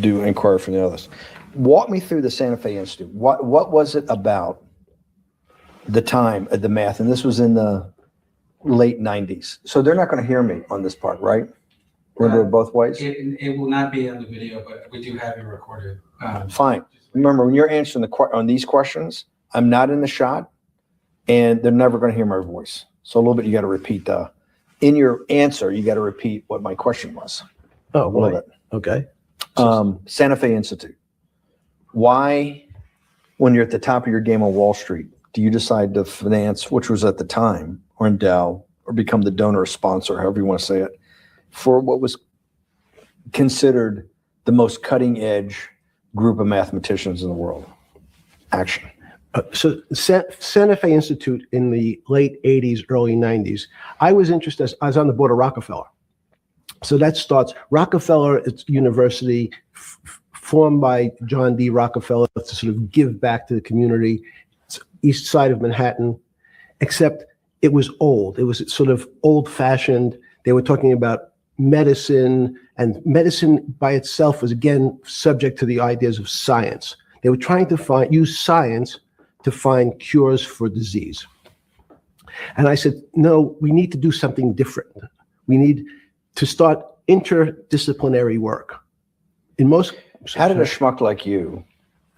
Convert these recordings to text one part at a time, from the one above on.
do inquiry from the others. Walk me through the Santa Fe Institute. What was it about the time of the math? And this was in the late 90s. So they're not going to hear me on this part, right? We're going to do it both ways? It will not be on the video, but we do have it recorded. Fine. Remember, when you're answering on these questions, I'm not in the shot, and they're never going to hear my voice. So a little bit, you got to repeat in your answer, you got to repeat what my question was. Oh, a little bit. Okay. Santa Fe Institute. Why, when you're at the top of your game on Wall Street, do you decide to finance, which was at the time, or endow, or become the donor or sponsor, however you want to say it, for what was considered the most cutting edge group of mathematicians in the world? Action. So Santa Fe Institute in the late 80s, early 90s, I was interested, I was on the board of Rockefeller. So that starts, Rockefeller, it's university formed by John D. Rockefeller to sort of give back to the community. It's east side of Manhattan, except it was old. It was sort of old fashioned. They were talking about medicine, and medicine by itself was again subject to the ideas of science. They were trying to use science to find cures for disease. And I said, no, we need to do something different. We need to start interdisciplinary work. In most, how did a schmuck like you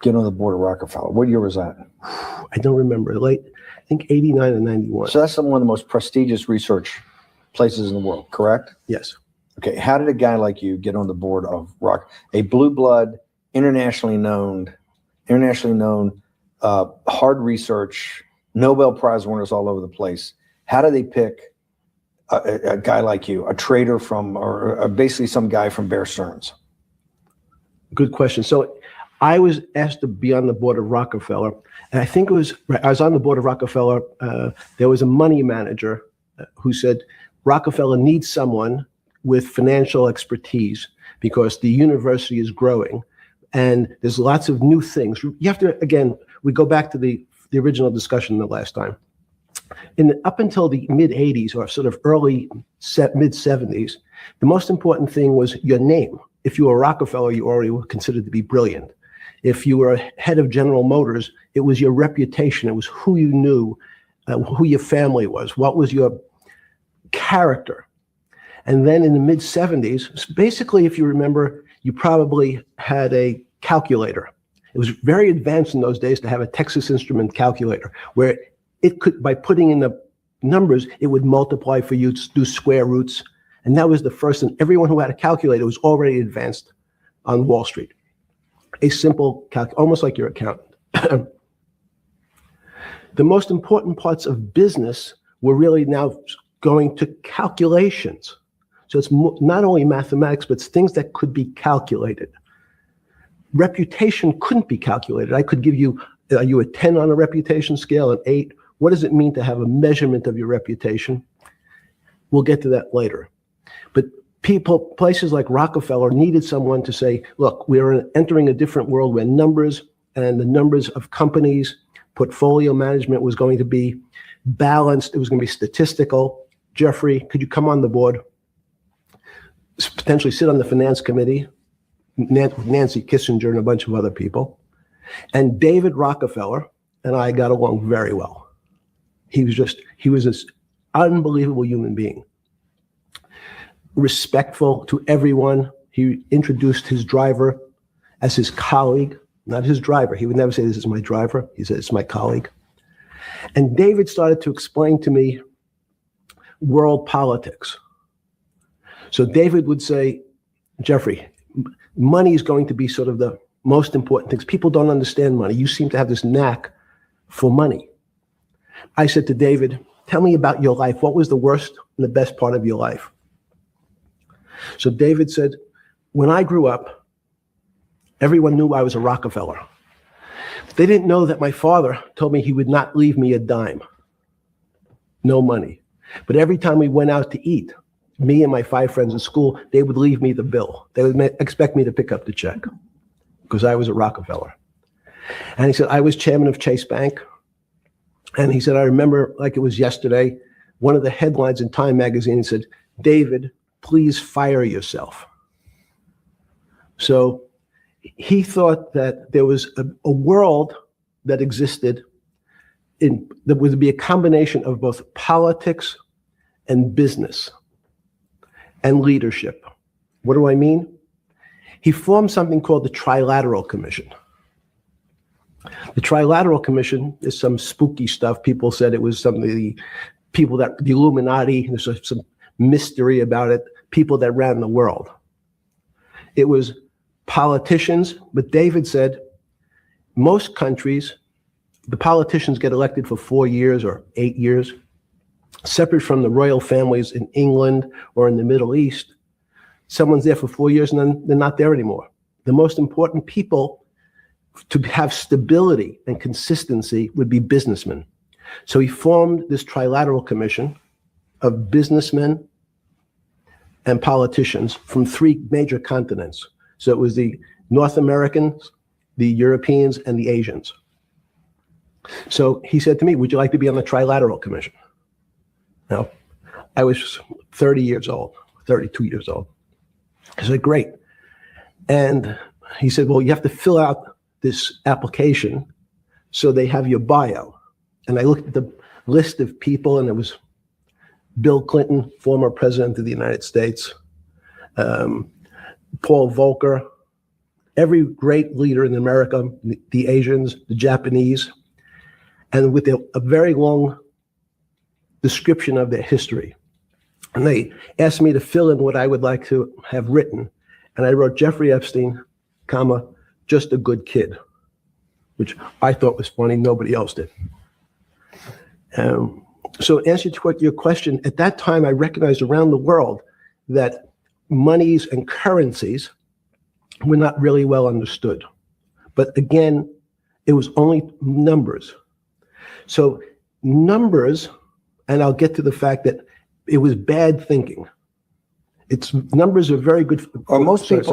get on the board of Rockefeller? What year was that? I don't remember. Late, I think 89 and 91. So that's one of the most prestigious research places in the world, correct? Yes. Okay. How did a guy like you get on the board of a blue blood, internationally known, hard research, Nobel Prize winners all over the place? How do they pick a guy like you, a trader from, or basically some guy from Bear Stearns? Good question. So I was asked to be on the board of Rockefeller, and I think it was, I was on the board of Rockefeller. There was a money manager who said, Rockefeller needs someone with financial expertise because the university is growing and there's lots of new things. You have to, again, we go back to the original discussion the last time. Up until the mid 80s or sort of early mid 70s, the most important thing was your name. If you were Rockefeller, you already were considered to be brilliant. If you were head of General Motors, it was your reputation. It was who you knew, who your family was, what was your character. And then in the mid 70s, basically, if you remember, you probably had a calculator. It was very advanced in those days to have a Texas Instrument calculator where it could, by putting in the numbers, it would multiply for you to do square roots. And that was the first, and everyone who had a calculator was already advanced on Wall Street. A simple almost like your accountant. The most important parts of business were really now going to calculations. So it's not only mathematics, but it's things that could be calculated. Reputation couldn't be calculated. I could give you, are you a 10 on a reputation scale, an 8? What does it mean to have a measurement of your reputation? We'll get to that later. But places like Rockefeller needed someone to say, look, we're entering a different world where numbers and the numbers of companies, portfolio management was going to be balanced. It was going to be statistical. Jeffrey, could you come on the board? Potentially sit on the finance committee, Nancy Kissinger and a bunch of other people. And David Rockefeller and I got along very well. He was this unbelievable human being. Respectful to everyone. He introduced his driver as his colleague, not his driver. He would never say, this is my driver. He said, it's my colleague. And David started to explain to me world politics. So David would say, Jeffrey, money is going to be sort of the most important things. People don't understand money. You seem to have this knack for money. I said to David, tell me about your life. What was the worst and the best part of your life? So David said, when I grew up, everyone knew I was a Rockefeller. They didn't know that my father told me he would not leave me a dime. No money. But every time we went out to eat, me and my 5 friends at school, they would leave me the bill. They would expect me to pick up the check because I was a Rockefeller. And he said, I was chairman of Chase Bank. And he said, I remember like it was yesterday, one of the headlines in Time magazine said, David, please fire yourself. So he thought that there was a world that existed that would be a combination of both politics and business and leadership. What do I mean? He formed something called the Trilateral Commission. The Trilateral Commission is some spooky stuff. People said it was some of the people that, the Illuminati, there's some mystery about it, people that ran the world. It was politicians, but David said most countries, the politicians get elected for 4 years or 8 years, separate from the royal families in England or in the Middle East. Someone's there for 4 years and then they're not there anymore. The most important people to have stability and consistency would be businessmen. So he formed this Trilateral Commission of businessmen and politicians from 3 major continents. So it was the North Americans, the Europeans, and the Asians. So he said to me, would you like to be on the Trilateral Commission? Now, I was 30 years old, 32 years old. I said, great. And he said, well, you have to fill out this application so they have your bio. And I looked at the list of people, and it was Bill Clinton, former president of the United States, Paul Volcker, every great leader in America, the Asians, the Japanese, and with a very long description of their history. And they asked me to fill in what I would like to have written. And I wrote Jeffrey Epstein, comma, just a good kid, which I thought was funny. Nobody else did. So to answer your question, at that time, I recognized around the world that monies and currencies were not really well understood. But again, it was only numbers. So numbers, and I'll get to the fact that it was bad thinking. Numbers are very good. Are most people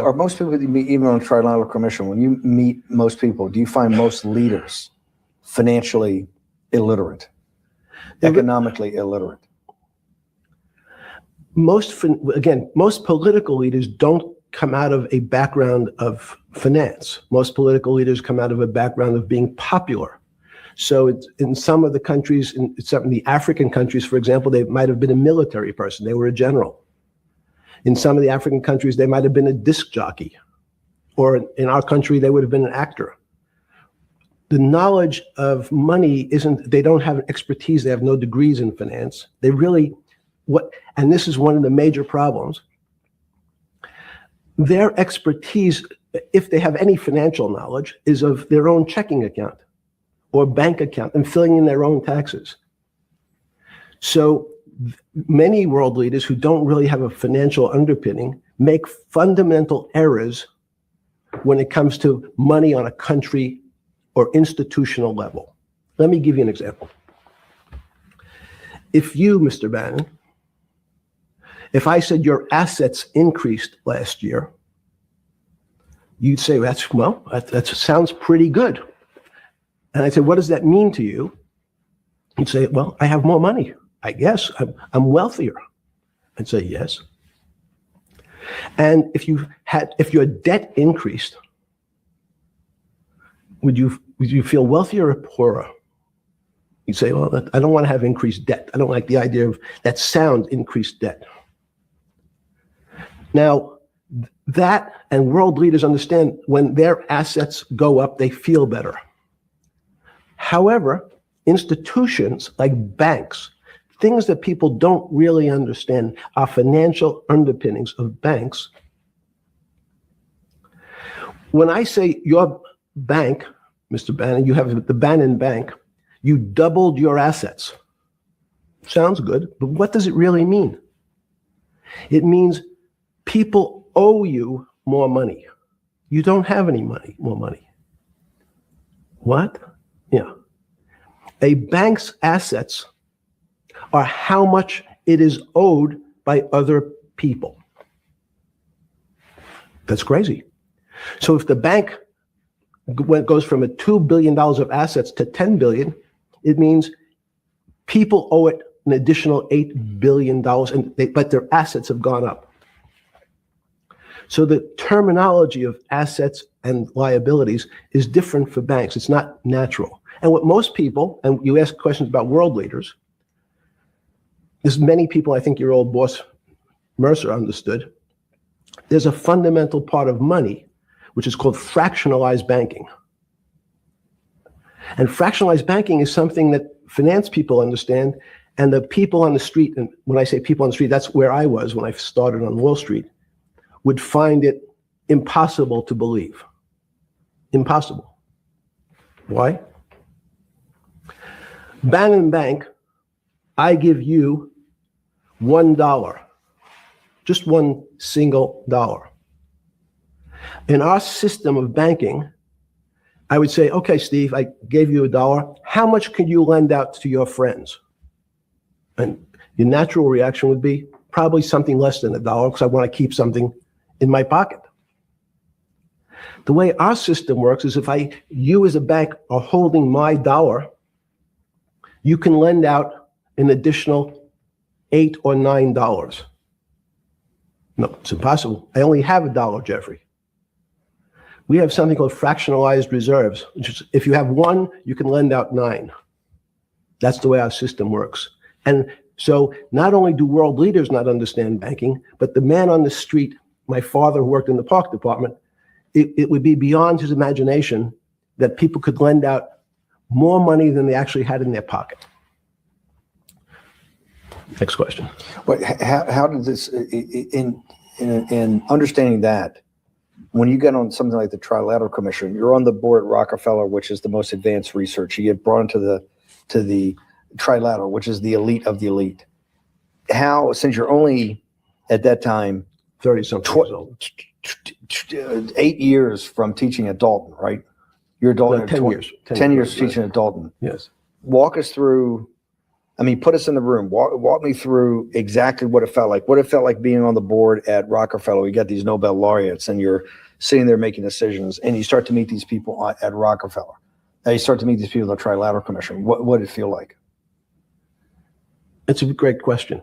that you meet, even on the Trilateral Commission, when you meet most people, do you find most leaders financially illiterate, economically illiterate? Most political leaders don't come out of a background of finance. Most political leaders come out of a background of being popular. So in some of the countries, in some of the African countries, for example, they might have been a military person. They were a general. In some of the African countries, they might have been a disc jockey. Or in our country, they would have been an actor. The knowledge of money they don't have an expertise. They have no degrees in finance. They really, and this is one of the major problems. Their expertise, if they have any financial knowledge, is of their own checking account or bank account and filling in their own taxes. So many world leaders who don't really have a financial underpinning make fundamental errors when it comes to money on a country or institutional level. Let me give you an example. If you, Mr. Bannon, if I said your assets increased last year, you'd say, that sounds pretty good. And I said, what does that mean to you? You'd say, well, I have more money. I guess I'm wealthier. I'd say, yes. And if your debt increased, would you feel wealthier or poorer? You'd say, well, I don't want to have increased debt. I don't like the idea of that sound, increased debt. Now, that and world leaders understand when their assets go up, they feel better. However, institutions like banks, things that people don't really understand are financial underpinnings of banks. When I say your bank, Mr. Bannon, you have the Bannon Bank, you doubled your assets. Sounds good, but what does it really mean? It means people owe you more money. You don't have any more money. What? Yeah. A bank's assets are how much it is owed by other people. That's crazy. So if the bank goes from $2 billion of assets to $10 billion, it means people owe it an additional $8 billion, but their assets have gone up. So the terminology of assets and liabilities is different for banks. It's not natural. And what most people, and you ask questions about world leaders, there's many people, I think your old boss Mercer understood, there's a fundamental part of money which is called fractionalized banking. And fractionalized banking is something that finance people understand, and the people on the street, and when I say people on the street, that's where I was when I started on Wall Street, would find it impossible to believe. Impossible. Why? Bannon Bank, I give you $1, just one single dollar. In our system of banking, I would say, okay, Steve, I gave you $1. How much could you lend out to your friends? And your natural reaction would be probably something less than $1 because I want to keep something in my pocket. The way our system works is if you as a bank are holding my dollar, you can lend out an additional $8 or $9. No, it's impossible. I only have $1, Jeffrey. We have something called fractionalized reserves, which is if you have 1, you can lend out 9. That's the way our system works. And so not only do world leaders not understand banking, but the man on the street, my father who worked in the park department, it would be beyond his imagination that people could lend out more money than they actually had in their pocket. Next question. But how did this, in understanding that, when you get on something like the Trilateral Commission, you're on the board at Rockefeller, which is the most advanced research. You get brought into the Trilateral, which is the elite of the elite. How, since you're only at that time 30-something years old. 8 years from teaching at Dalton, right? You're Dalton. No, 10 years. 10 years teaching at Dalton. Yes. Walk us through. I mean, put us in the room. Walk me through exactly what it felt like. What it felt like being on the board at Rockefeller. You got these Nobel laureates, and you're sitting there making decisions, and you start to meet these people at Rockefeller. Now you start to meet these people at the Trilateral Commission. What did it feel like? It's a great question.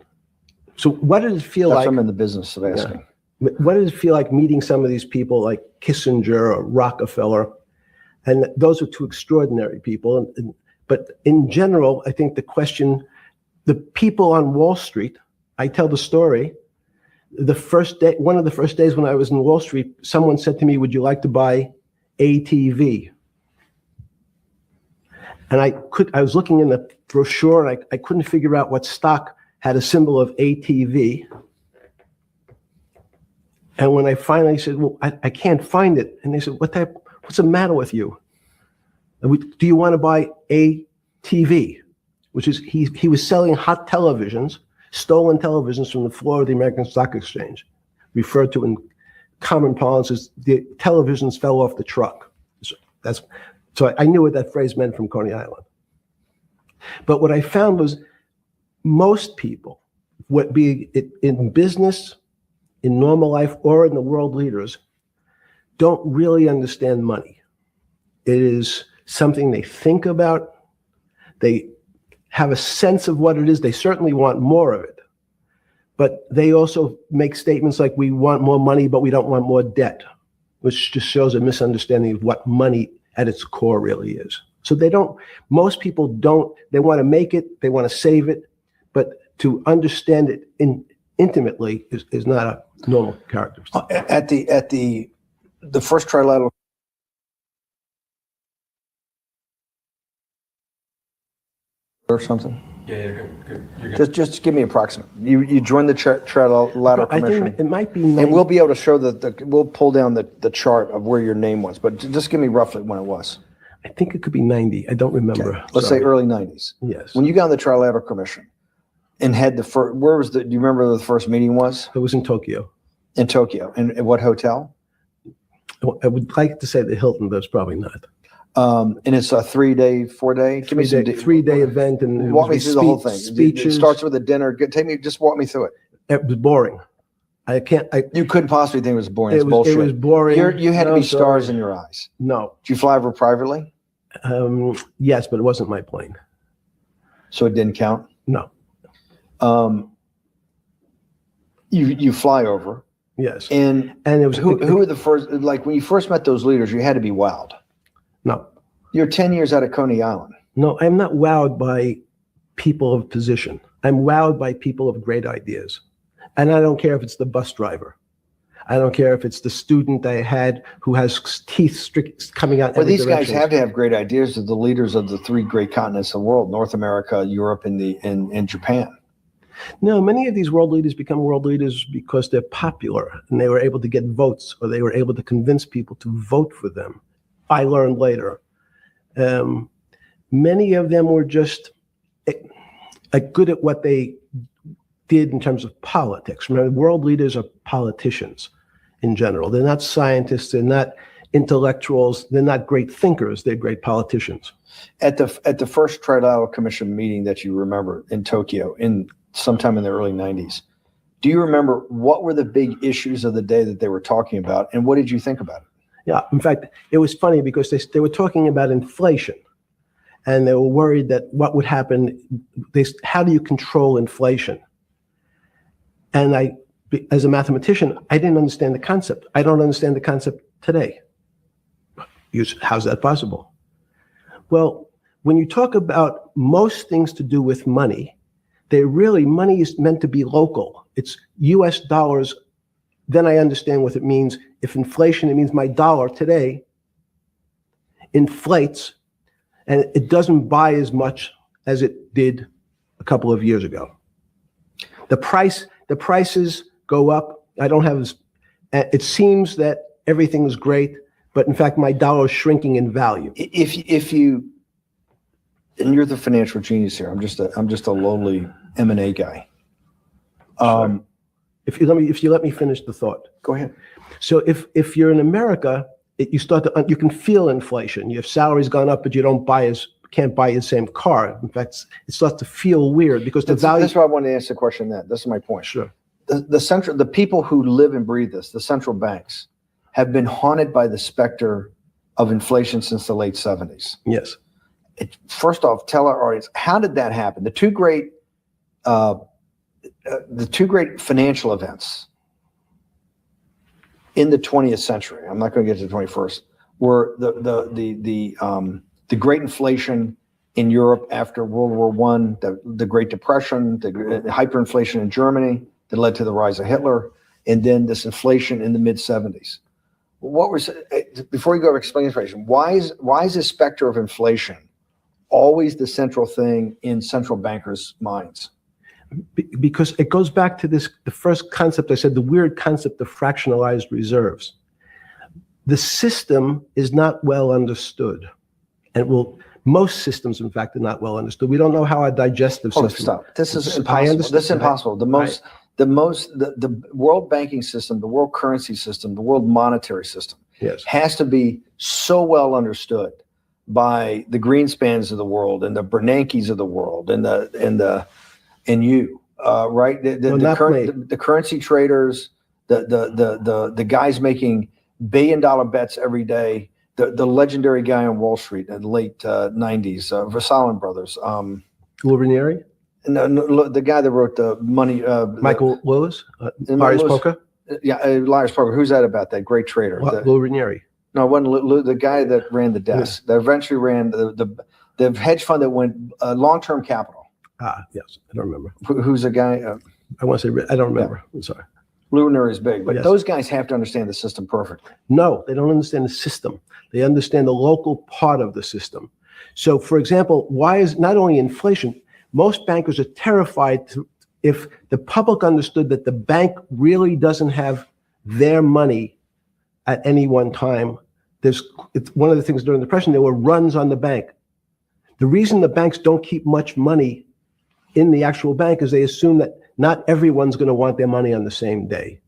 So what did it feel That's like? what I'm in the business of asking. Yeah. What did it feel like meeting some of these people like Kissinger or Rockefeller? And those are two extraordinary people. But in general, I think the question, the people on Wall Street, I tell the story, the first day, one of the first days when I was in Wall Street, someone said to me, would you like to buy ATV? And I was looking in the brochure and I couldn't figure out what stock had a symbol of ATV. And when I finally said, well, I can't find it. And they said, what's the matter with you? Do you want to buy ATV? Which is, he was selling hot televisions, stolen televisions from the floor of the American Stock Exchange, referred to in common parlance as the televisions fell off the truck. So I knew what that phrase meant from Coney Island. But what I found was most people, what be it in business, in normal life, or in the world leaders, don't really understand money. It is something they think about. They have a sense of what it is. They certainly want more of it. But they also make statements like, we want more money, but we don't want more debt, which just shows a misunderstanding of what money at its core really is. So most people don't, they want to make it, they want to save it, but to understand it intimately is not a normal characteristic. At the first Trilateral or something? Yeah, you're good. You're good. Just give me approximate. You joined the Trilateral I Commission. think it might be, And we'll be able to show we'll pull down the chart of where your name was, but just give me roughly when it was. I think it could be 90. I don't remember. Okay. Let's say early 90s. Yes. When you got on the Trilateral Commission and had the first, do you remember where the first meeting was? It was in Tokyo. In Tokyo. And at what hotel? I would like to say the Hilton, but it's probably not. And it's a 3-day, 4-day? Give me some 3-day event. And walk me through the whole thing. Speeches. It starts with a dinner. Just walk me through it. It was boring. You couldn't possibly think it was boring. It's bullshit. It was boring. You had to be stars in your eyes. No. Did you fly over privately? Yes, but it wasn't my plane. So it didn't count? No. You fly over. Yes. And And it was who were the first, like when you first met those leaders, you had to be wowed. no, You're 10 years out of Coney Island. no, I'm not wowed by people of position. I'm wowed by people of great ideas. And I don't care if it's the bus driver. I don't care if it's the student I had who has teeth coming out. Well, every these guys direction. have to have great ideas. They're the leaders of the three great continents of the world: North America, Europe, and Japan. No, many of these world leaders become world leaders because they're popular and they were able to get votes, or they were able to convince people to vote for them. I learned later. Many of them were just good at what they did in terms of politics. Remember, world leaders are politicians in general. They're not scientists. They're not intellectuals. They're not great thinkers. They're great politicians. At the first Trilateral Commission meeting that you remember in Tokyo in sometime in the early 90s, do you remember what were the big issues of the day that they were talking about, and what did you think about it? Yeah, in fact, it was funny because they were talking about inflation, and they were worried that what would happen, how do you control inflation? And as a mathematician, I didn't understand the concept. I don't understand the concept today. How's that possible? Well, when you talk about most things to do with money, money is meant to be local. It's US dollars. Then I understand what it means. If inflation, it means my dollar today inflates and it doesn't buy as much as it did a couple of years ago. The prices go up. It seems that everything is great, but in fact, my dollar is shrinking in value. If you, and you're the financial genius here. I'm just a lowly M&A guy. Sure. If you let me finish the thought. Go ahead. So if you're in America, you can feel inflation. Your salary's gone up, but you can't buy the same car. In fact, it starts to feel weird because the value. That's why I wanted to ask the question. This is my point. Sure. The people who live and breathe this, the central banks, have been haunted by the specter of inflation since the late 70s. Yes. First off, tell our audience, how did that happen? The two great financial events in the 20th century, I'm not going to get to the 21st, were the great inflation in Europe after World War I, the Great Depression, the hyperinflation in Germany that led to the rise of Hitler, and then this inflation in the mid-70s. Before you go to explain inflation, why is this specter of inflation always the central thing in central bankers' minds? Because it goes back to the first concept I said, the weird concept of fractionalized reserves. The system is not well understood. And most systems, in fact, are not well understood. We don't know how our digestive system. Stop. This is impossible. This is impossible. The world banking system, the world currency system, the world monetary system has to be so well understood by the Greenspans of the world and the Bernankes of the world and you, right? The currency traders, the guys making billion-dollar bets every day, the legendary guy on Wall Street in the late 90s, Versalin Brothers. Ranieri? No, the guy that wrote the money. Michael Lewis? Marius Poker? Yeah, Elias Poker. Who's that about? That great trader. Lou Ranieri. No, it wasn't the guy that ran the desk. That eventually ran the hedge fund that went long-term capital. Yes, I don't remember. Who's the guy? I want to say, I don't remember. I'm sorry. Lou Ranieri is big, but those guys have to understand the system perfectly. No, they don't understand the system. They understand the local part of the system. So, for example, why is not only inflation, most bankers are terrified if the public understood that the bank really doesn't have their money at any one time. It's one of the things during the Depression, there were runs on the bank. The reason the banks don't keep much money in the actual bank is they assume that not everyone's going to want their money on the same day.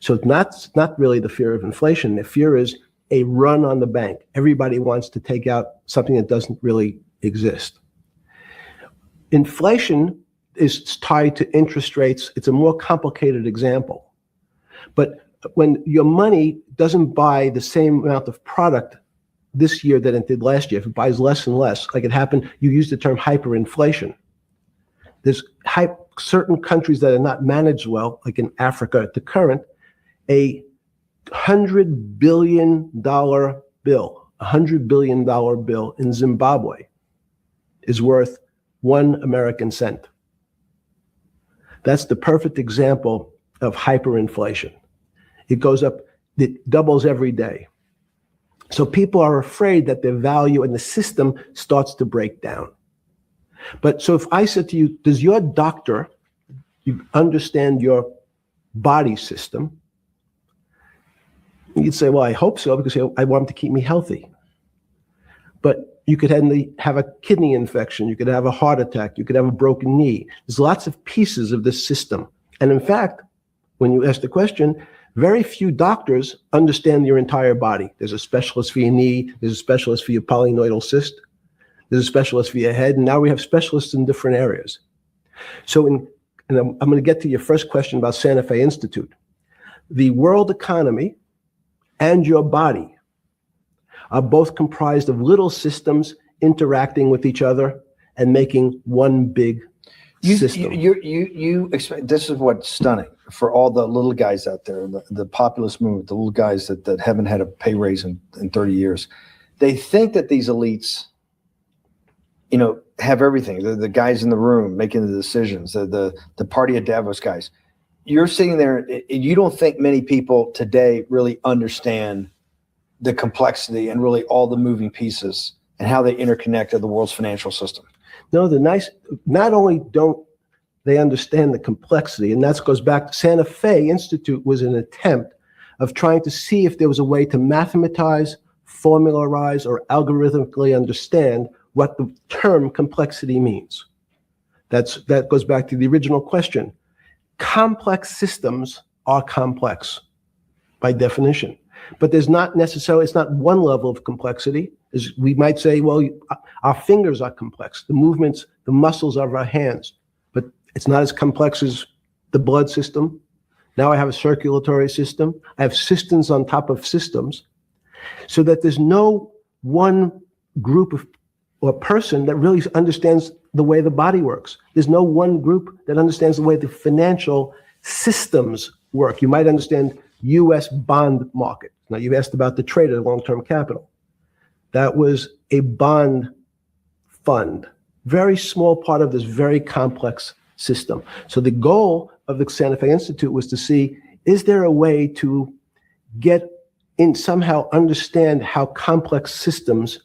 So it's not really the fear of inflation. The fear is a run on the bank. Everybody wants to take out something that doesn't really exist. Inflation is tied to interest rates. It's a more complicated example. But when your money doesn't buy the same amount of product this year than it did last year, if it buys less and less, like it happened, you used the term hyperinflation. There's certain countries that are not managed well, like in Africa at the current, A $100 billion bill, $100 billion bill in Zimbabwe is worth 1 American cent. That's the perfect example of hyperinflation. It goes up, it doubles every day. So people are afraid that their value in the system starts to break down. But so if I said to you, does your doctor, you understand your body system? You'd say, well, I hope so, because I want him to keep me healthy. But you could have a kidney infection, you could have a heart attack, you could have a broken knee. There's lots of pieces of this system. And in fact, when you ask the question, very few doctors understand your entire body. There's a specialist for your knee, there's a specialist for your polynoidal cyst, there's a specialist for your head, and now we have specialists in different areas. So and I'm going to get to your first question about Santa Fe Institute. The world economy and your body are both comprised of little systems interacting with each other and making one big system. You expect, this is what's stunning for all the little guys out there, the populist movement, the little guys that haven't had a pay raise in 30 years. They think that these elites, have everything. The guys in the room making the decisions, the party of Davos guys. You're sitting there, you don't think many people today really understand the complexity and really all the moving pieces and how they interconnect to the world's financial system. No, not only don't they understand the complexity, and that goes back to Santa Fe Institute was an attempt of trying to see if there was a way to mathematize, formularize, or algorithmically understand what the term complexity means. That goes back to the original question. Complex systems are complex by definition, but there's not necessarily, it's not one level of complexity. We might say, well, our fingers are complex, the movements, the muscles of our hands, but it's not as complex as the blood system. Now I have a circulatory system. I have systems on top of systems, so that there's no one group of or person that really understands the way the body works. There's no one group that understands the way the financial systems work. You might understand U.S. bond market. Now, you've asked about the trader, long-term capital. That was a bond fund, very small part of this very complex system. So the goal of the Santa Fe Institute was to see, is there a way to get in, somehow understand how complex systems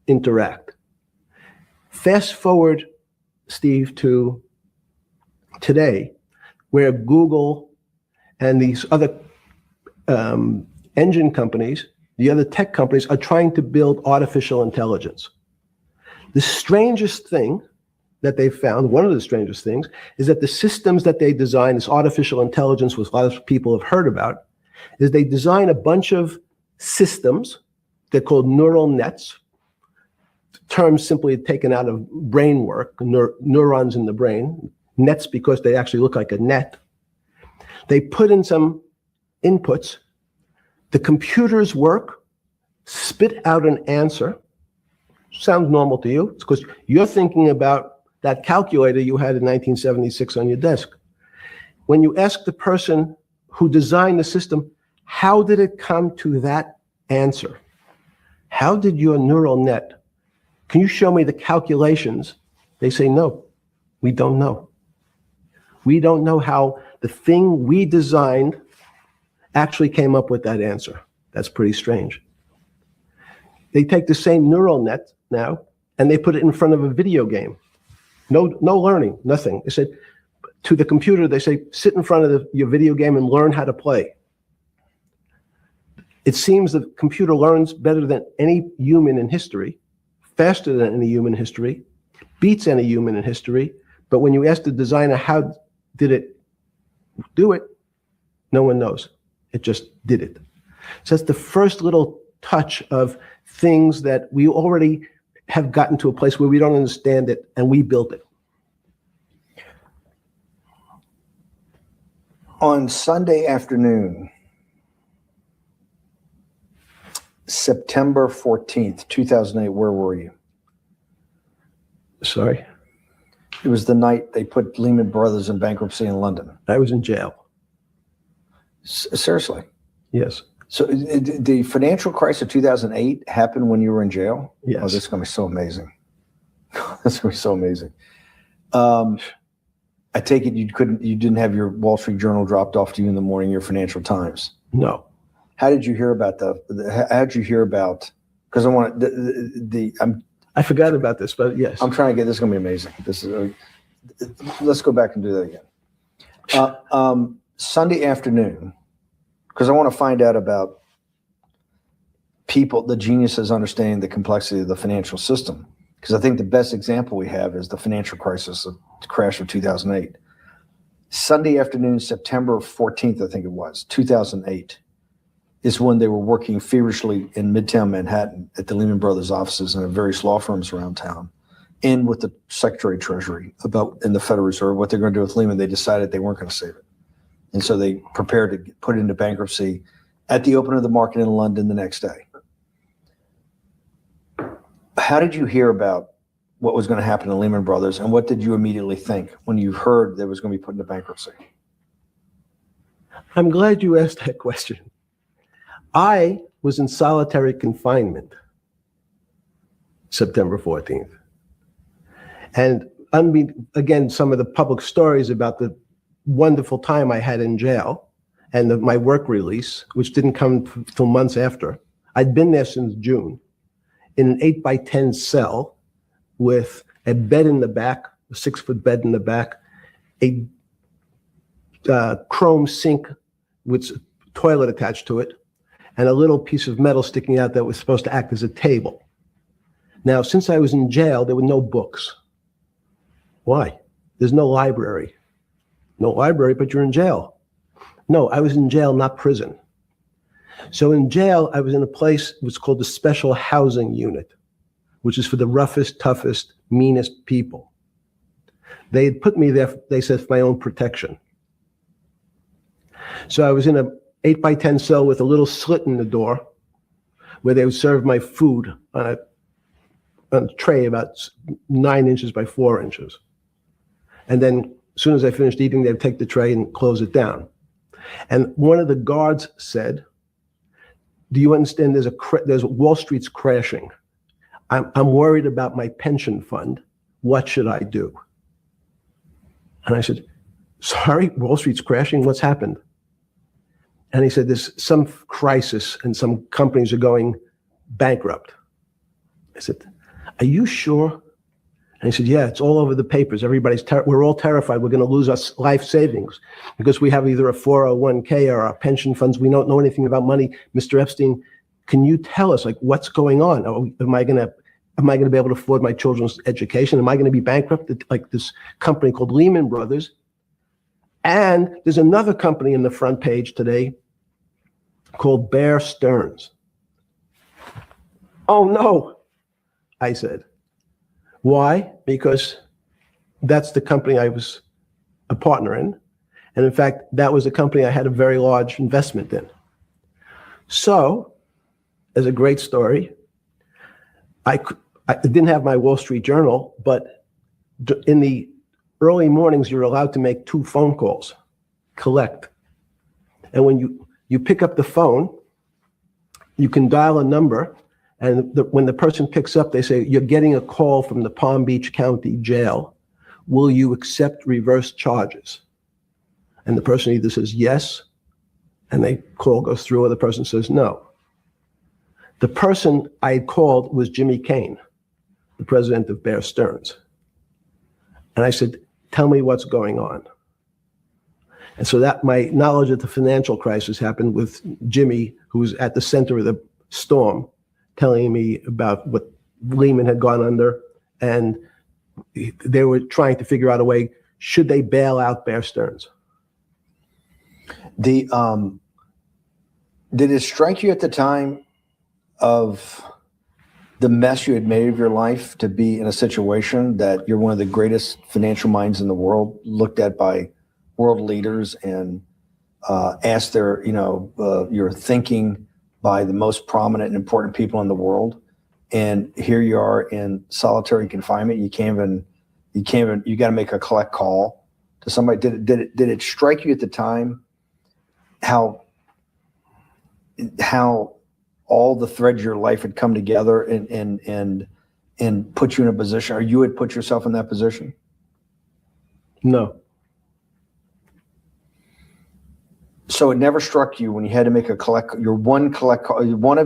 interact? Fast forward, Steve, to today, where Google and these other engine companies, the other tech companies, are trying to build artificial intelligence. The strangest thing that they've found, one of the strangest things, is that the systems that they design, this artificial intelligence, which a lot of people have heard about, is they design a bunch of systems. They're called neural nets. Terms simply taken out of brain work, neurons in the brain, nets because they actually look like a net. They put in some inputs, the computers work, spit out an answer. Sounds normal to you. It's because you're thinking about that calculator you had in 1976 on your desk. When you ask the person who designed the system, how did it come to that answer? How did your neural net, can you show me the calculations? They say, no, we don't know. We don't know how the thing we designed actually came up with that answer. That's pretty strange. They take the same neural net now and they put it in front of a video game. No learning, nothing. They said to the computer, they say, sit in front of your video game and learn how to play. It seems the computer learns better than any human in history, faster than any human in history, beats any human in history. But when you ask the designer, how did it do it? No one knows. It just did it. So that's the first little touch of things that we already have gotten to a place where we don't understand it and we built it. On Sunday afternoon, September 14th, 2008, where were you? Sorry? It was the night they put Lehman Brothers in bankruptcy in London. I was in jail. Seriously. Yes. So the financial crisis of 2008 happened when you were in jail? Yes. Oh, this is going to be so amazing. This is going to be so amazing. I take it you didn't have your Wall Street Journal dropped off to you in the morning, your Financial Times. No. How did you hear about because I want I forgot about this, but yes. I'm trying to get, this is going to be amazing. Let's go back and do that again. Sunday afternoon, because I want to find out about people, the geniuses understanding the complexity of the financial system. Because I think the best example we have is the financial crisis, the crash of 2008. Sunday afternoon, September 14th, I think it was, 2008, is when they were working feverishly in Midtown Manhattan at the Lehman Brothers offices and at various law firms around town, and with the Secretary of Treasury in the Federal Reserve, what they're going to do with Lehman. They decided they weren't going to save it. And so they prepared to put it into bankruptcy at the open of the market in London the next day. How did you hear about what was going to happen to Lehman Brothers, and what did you immediately think when you heard that it was going to be put into bankruptcy? I'm glad you asked that question. I was in solitary confinement September 14th. And again, some of the public stories about the wonderful time I had in jail and my work release, which didn't come till months after. I'd been there since June in an 8x10 cell with a bed in the back, a 6-foot bed in the back, a chrome sink with a toilet attached to it, and a little piece of metal sticking out that was supposed to act as a table. Now, since I was in jail, there were no books. Why? There's no library. No library, but you're in jail. No, I was in jail, not prison. So in jail, I was in a place what's called the Special Housing Unit, which is for the roughest, toughest, meanest people. They had put me there, they said, for my own protection. So I was in a 8x10 cell with a little slit in the door where they would serve my food on a tray about 9 inches by 4 inches. And then as soon as I finished eating, they'd take the tray and close it down. And one of the guards said, do you understand there's Wall Street's crashing. I'm worried about my pension fund. What should I do? And I said, sorry, Wall Street's crashing? What's happened? And he said, there's some crisis and some companies are going bankrupt. I said, are you sure? And he said, yeah, it's all over the papers. We're all terrified. We're going to lose our life savings because we have either a 401k or our pension funds. We don't know anything about money. Mr. Epstein, can you tell us, like, what's going on? Am I going to be able to afford my children's education? Am I going to be bankrupt like this company called Lehman Brothers? And there's another company in the front page today called Bear Stearns. Oh, no, I said. Why? Because that's the company I was a partner in. And in fact, that was a company I had a very large investment in. So, as a great story, I didn't have my Wall Street Journal, but in the early mornings, you're allowed to make 2 phone calls, collect. And when you pick up the phone, you can dial a number, and when the person picks up, they say, you're getting a call from the Palm Beach County Jail. Will you accept reverse charges? And the person either says yes, and the call goes through, or the person says no. The person I had called was Jimmy Kane, the president of Bear Stearns. And I said, tell me what's going on. And so that my knowledge of the financial crisis happened with Jimmy, who was at the center of the storm, telling me about what Lehman had gone under. And they were trying to figure out a way, should they bail out Bear Stearns? Did it strike you at the time of the mess you had made of your life to be in a situation that you're one of the greatest financial minds in the world, looked at by world leaders and asked your thinking by the most prominent and important people in the world, and here you are in solitary confinement. You got to make a collect call to somebody. Did it strike you at the time how all the threads of your life had come together and put you in a position, or you had put yourself in that position? No. So it never struck you when you had to make one of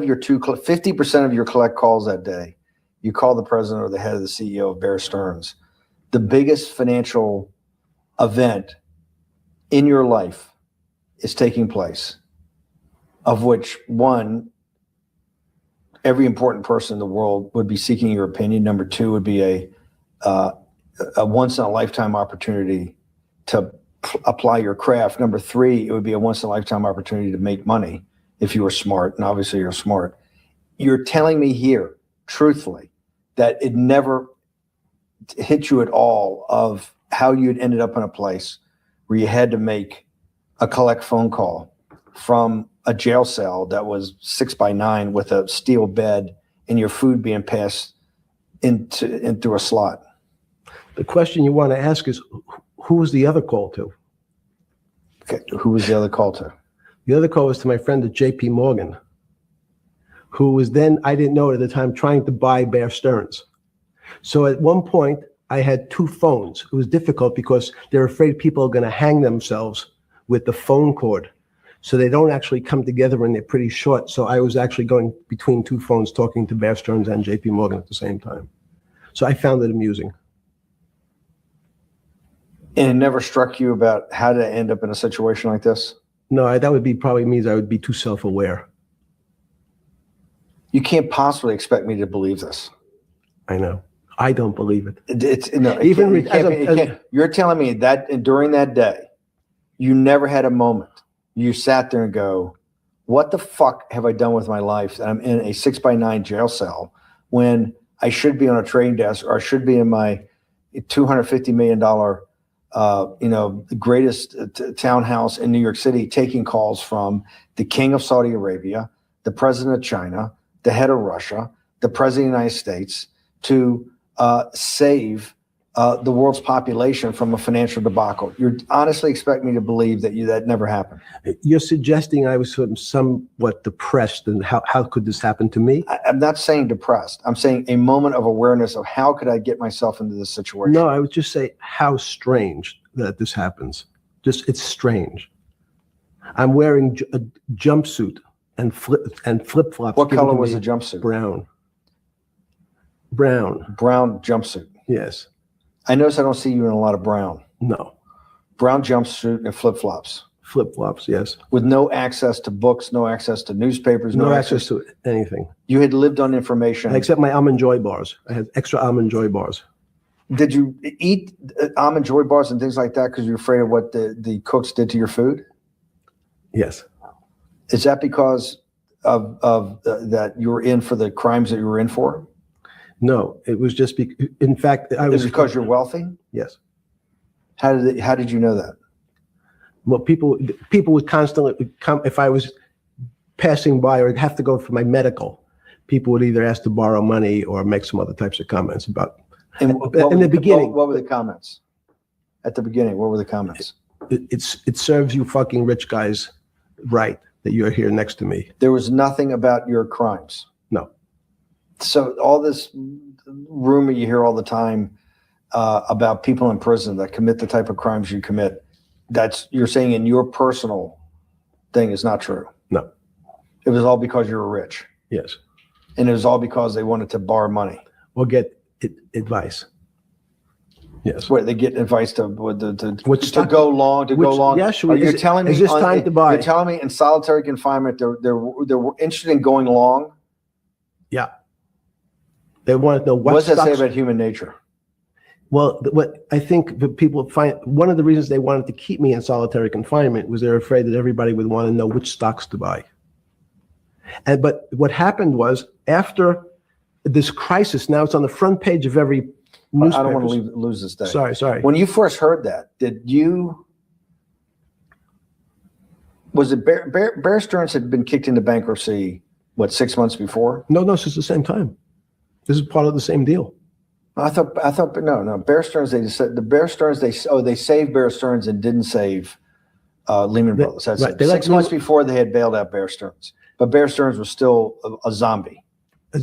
your 50% of your collect calls that day, you call the president or the head of the CEO of Bear Stearns. The biggest financial event in your life is taking place, of which one, every important person in the world would be seeking your opinion. Number two would be a once in a lifetime opportunity to apply your craft. Number three, it would be a once in a lifetime opportunity to make money if you were smart, and obviously you're smart. You're telling me here, truthfully, that it never hit you at all of how you'd ended up in a place where you had to make a collect phone call from a jail cell that was 6x9 with a steel bed and your food being passed in through a slot. The question you want to ask is, who was the other call to? Okay, who was the other call to? The other call was to my friend at JP Morgan, who was then, I didn't know it at the time, trying to buy Bear Stearns. So at one point, I had two phones. It was difficult because they're afraid people are going to hang themselves with the phone cord. So they don't actually come together and they're pretty short. So I was actually going between two phones talking to Bear Stearns and JP Morgan at the same time. So I found it amusing. And it never struck you about how to end up in a situation like this? No, that would be probably means I would be too self-aware. You can't possibly expect me to believe this. I know. I don't believe it. You're telling me that during that day, you never had a moment. You sat there and go, what the fuck have I done with my life that I'm in a 6x9 jail cell when I should be on a trading desk, or I should be in my $250 million, greatest townhouse in New York City, taking calls from the king of Saudi Arabia, the president of China, the head of Russia, the president of the United States, to save the world's population from a financial debacle. You honestly expect me to believe that that never happened? You're suggesting I was somewhat depressed, and how could this happen to me? I'm not saying depressed. I'm saying a moment of awareness of how could I get myself into this situation? No, I would just say how strange that this happens. It's strange. I'm wearing a jumpsuit and flip-flops. What color was the jumpsuit? Brown. Brown jumpsuit. Yes. I notice I don't see you in a lot of brown. No. Brown jumpsuit and flip-flops. Flip-flops, yes. With no access to books, no access to newspapers, no access to anything. You had lived on information. Except my Almond Joy bars. I had extra Almond Joy bars. Did you eat Almond Joy bars and things like that because you're afraid of what the cooks did to your food? Yes. Is that because of that you were in for the crimes that you were in for? No, it was just in fact, I was. Is it because you're wealthy? Yes. How did you know that? Well, people would constantly come if I was passing by or have to go for my medical. People would either ask to borrow money or make some other types of comments about. And in the beginning, what were the comments? At the beginning, what were the comments? It serves you fucking rich guys right that you're here next to me. There was nothing about your crimes. No. So all this rumor you hear all the time about people in prison that commit the type of crimes you commit, you're saying in your personal thing is not true. No. It was all because you were rich. Yes. And it was all because they wanted to borrow money. Or get advice. Yes. Wait, they get advice to go long. Yes. You're telling me is this time to buy? You're telling me in solitary confinement they're interested in going long. Yeah. They want to know what does that say about human nature? Well, what I think that people find, one of the reasons they wanted to keep me in solitary confinement was they're afraid that everybody would want to know which stocks to buy. But what happened was, after this crisis, now it's on the front page of every newspaper. I don't want to lose this day. Sorry. When you first heard that, was it Bear Stearns had been kicked into bankruptcy, 6 months before? No, this is the same time. This is part of the same deal. I thought no. Bear Stearns, they saved Bear Stearns and didn't save Lehman Brothers. That's right. it. They let 6 months before they had bailed out Bear Stearns, but Bear Stearns was still a zombie, a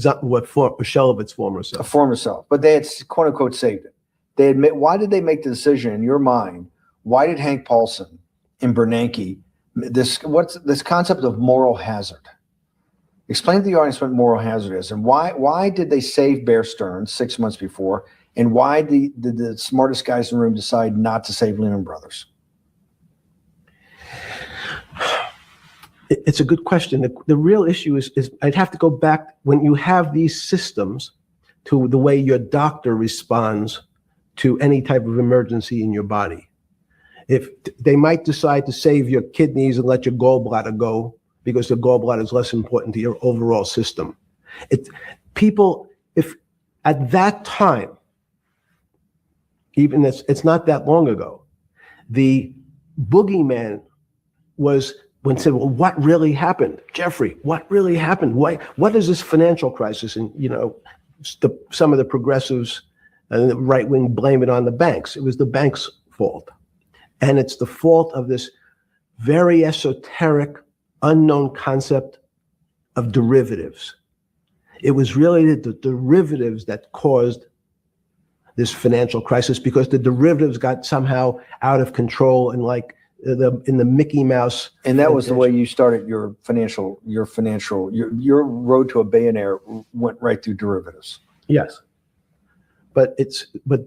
shell of its former a self. former self. But they had quote unquote saved it. They admit. Why did they make the decision in your mind? Why did Hank Paulson and Bernanke what's this concept of moral hazard? Explain to the audience what moral hazard is, and why did they save Bear Stearns 6 months before, and why did the smartest guys in the room decide not to save Lehman Brothers? It's a good question. The real issue is I'd have to go back when you have these systems to the way your doctor responds to any type of emergency in your body. If they might decide to save your kidneys and let your gallbladder go because the gallbladder is less important to your overall system. If at that time, even it's not that long ago, the boogeyman was when said, well, what really happened? Jeffrey, what really happened? What is this financial crisis? And, some of the progressives and the right wing blame it on the banks. It was the banks' fault. And it's the fault of this very esoteric, unknown concept of derivatives. It was really the derivatives that caused this financial crisis because the derivatives got somehow out of control and in the Mickey Mouse. And that was the way you started your road to a billionaire went right through derivatives. Yes. But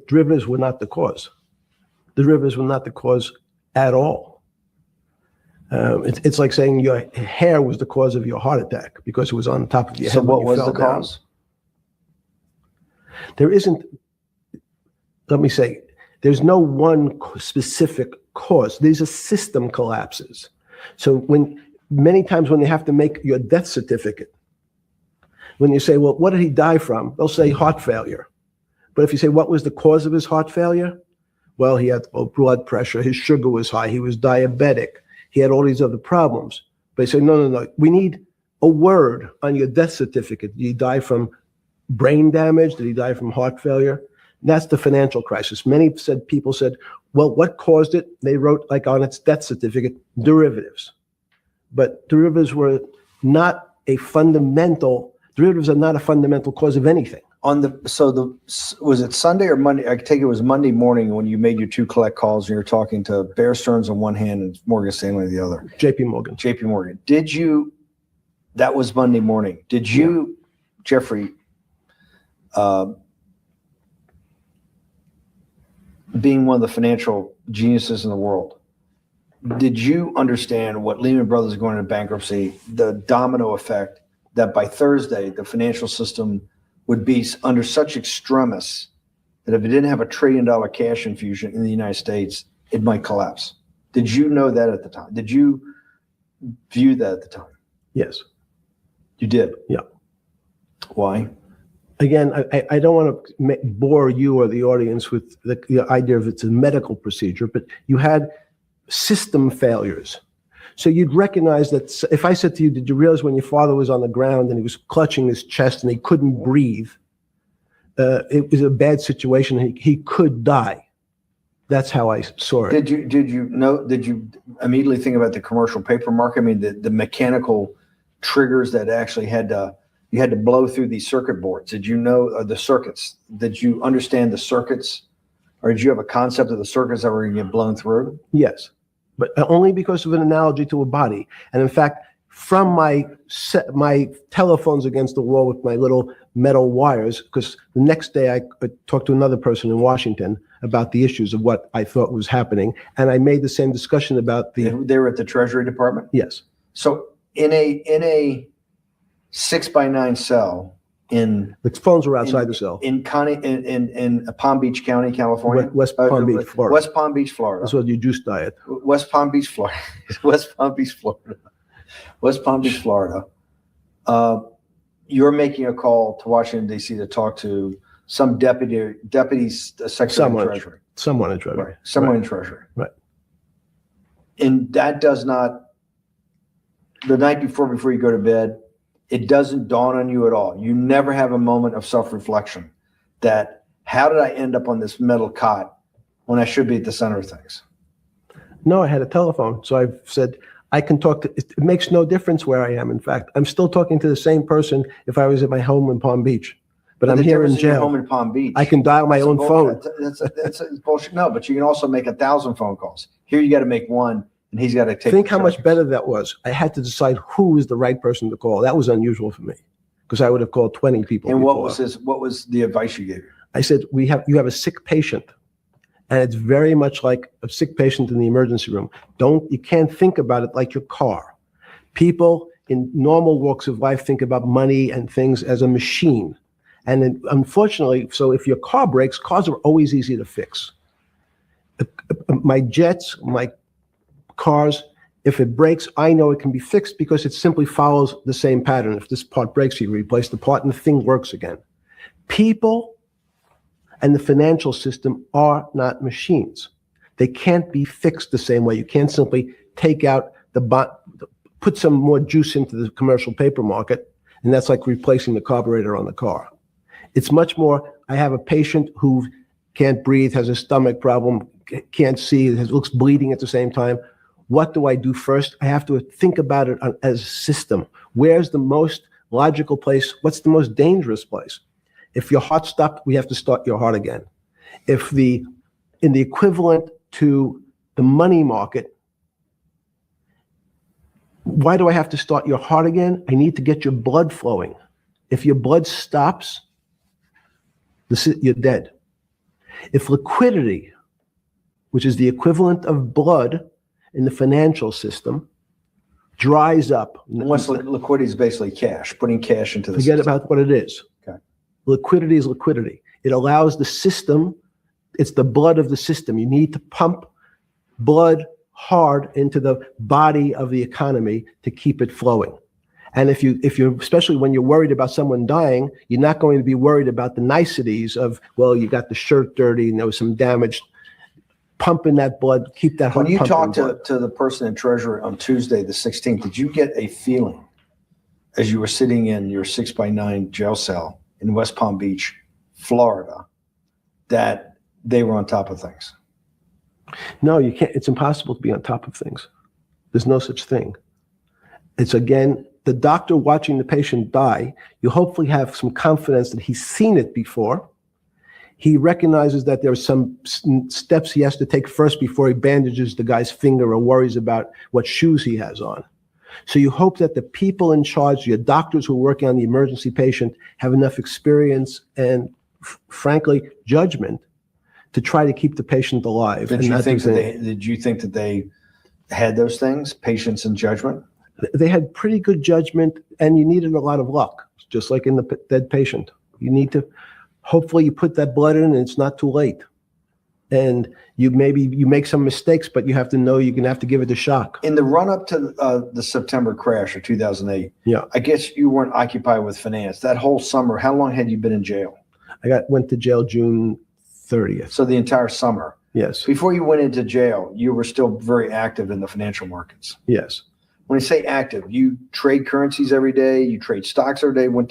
derivatives were not the cause. Derivatives were not the cause at all. It's like saying your hair was the cause of your heart attack because it was on top of your head. So what when you was the fell down. cause? There isn't, let me say, there's no one specific cause. These are system collapses. So many times when they have to make your death certificate, when you say, well, what did he die from? They'll say heart failure. But if you say, what was the cause of his heart failure? Well, he had low blood pressure, his sugar was high, he was diabetic, he had all these other problems. But they say, no, we need a word on your death certificate. Did he die from brain damage? Did he die from heart failure? And that's the financial crisis. Many people said, well, what caused it? They wrote on its death certificate, derivatives. But derivatives are not a fundamental cause of anything. Was it Sunday or Monday? I take it was Monday morning when you made your two collect calls and you're talking to Bear Stearns on one hand and Morgan Stanley on the other. JP Morgan. That was Monday morning. Did you, Jeffrey, being one of the financial geniuses in the world, did you understand what Lehman Brothers going into bankruptcy, the domino effect that by Thursday, the financial system would be under such extremis that if it didn't have $1 trillion cash infusion in the United States, it might collapse? Did you know that at the time? Did you view that at the time? Yes. You did? Yeah. Why? Again, I don't want to bore you or the audience with the idea of it's a medical procedure, but you had system failures. So you'd recognize that if I said to you, did you realize when your father was on the ground and he was clutching his chest and he couldn't breathe, it was a bad situation. He could die. That's how I saw it. Did you immediately think about the commercial paper market? I mean, the mechanical triggers that actually you had to blow through these circuit boards. Did you know the circuits? Did you understand the circuits? Or did you have a concept of the circuits that were going to get blown through? Yes, but only because of an analogy to a body. And in fact, from my telephones against the wall with my little metal wires, because the next day I talked to another person in Washington about the issues of what I thought was happening. And I made the same discussion about They were at the Treasury Department? Yes. So in a 6x9 cell the phones were outside the cell. In Palm Beach County, California? West Palm Beach, Florida. West Palm Beach, Florida. That's what you juice diet. West Palm Beach, Florida. West Palm Beach, Florida. West Palm Beach, Florida. You're making a call to Washington, D.C. to talk to some deputy secretary of Treasury. Someone in Treasury. Right. Someone in Treasury. Right. And that does not, the night before you go to bed, it doesn't dawn on you at all. You never have a moment of self-reflection that how did I end up on this metal cot when I should be at the center of things? No, I had a telephone. So I've said, I can talk to, it makes no difference where I am. In fact, I'm still talking to the same person if I was at my home in Palm Beach. But I'm the here in difference your home jail. in Palm Beach. I can dial my That's a own bull- phone. That's bullshit. No, but you can also make 1,000 phone calls. Here you got to make one, and he's got to take. Think the how much charges. better that was. I had to decide who was the right person to call. That was unusual for me because I would have called 20 people. And before. what was the advice you gave? I said, you have a sick patient. And it's very much like a sick patient in the emergency room. You can't think about it like your car. People in normal walks of life think about money and things as a machine. And then, unfortunately, so if your car breaks, cars are always easy to fix. My jets, my cars, if it breaks, I know it can be fixed because it simply follows the same pattern. If this part breaks, you replace the part and the thing works again. People and the financial system are not machines. They can't be fixed the same way. You can't simply take out put some more juice into the commercial paper market, and that's like replacing the carburetor on the car. It's much more, I have a patient who can't breathe, has a stomach problem, can't see, looks bleeding at the same time. What do I do first? I have to think about it as a system. Where's the most logical place? What's the most dangerous place? If your heart stopped, we have to start your heart again. In the equivalent to the money market, why do I have to start your heart again? I need to get your blood flowing. If your blood stops, you're dead. If liquidity, which is the equivalent of blood in the financial system, dries up. Once liquidity is basically cash, putting cash into the Forget system. about what it is. Okay. Liquidity is liquidity. It allows the system, it's the blood of the system. You need to pump blood hard into the body of the economy to keep it flowing. And if you're, especially when you're worried about someone dying, you're not going to be worried about the niceties of, well, you got the shirt dirty and there was some damage. Pumping that blood, keep that heart When you pumping talked to the person in Treasury on Tuesday, the 16th, did you get a feeling as you were sitting in your 6x9 jail cell in West Palm Beach, Florida, that they were on top of things? No, you can't. It's impossible to be on top of things. There's no such thing. It's, again, the doctor watching the patient die. You hopefully have some confidence that he's seen it before. He recognizes that there are some steps he has to take first before he bandages the guy's finger or worries about what shoes he has on. So you hope that the people in charge, your doctors who are working on the emergency patient, have enough experience and, frankly, judgment to try to keep the patient alive. Did you think that they had those things, patience and judgment? They had pretty good judgment, and you needed a lot of luck, just like in the dead patient. You need to, hopefully you put that blood in and it's not too late. And you make some mistakes, but you have to know you're going to have to give it a shock. In the run up to the September crash of 2008, Yeah. I guess you weren't occupied with finance. That whole summer, how long had you been in jail? Went to jail June 30th. So the entire summer. Yes. Before you went into jail, you were still very active in the financial markets. Yes. When you say active, you trade currencies every day, you trade stocks every day. When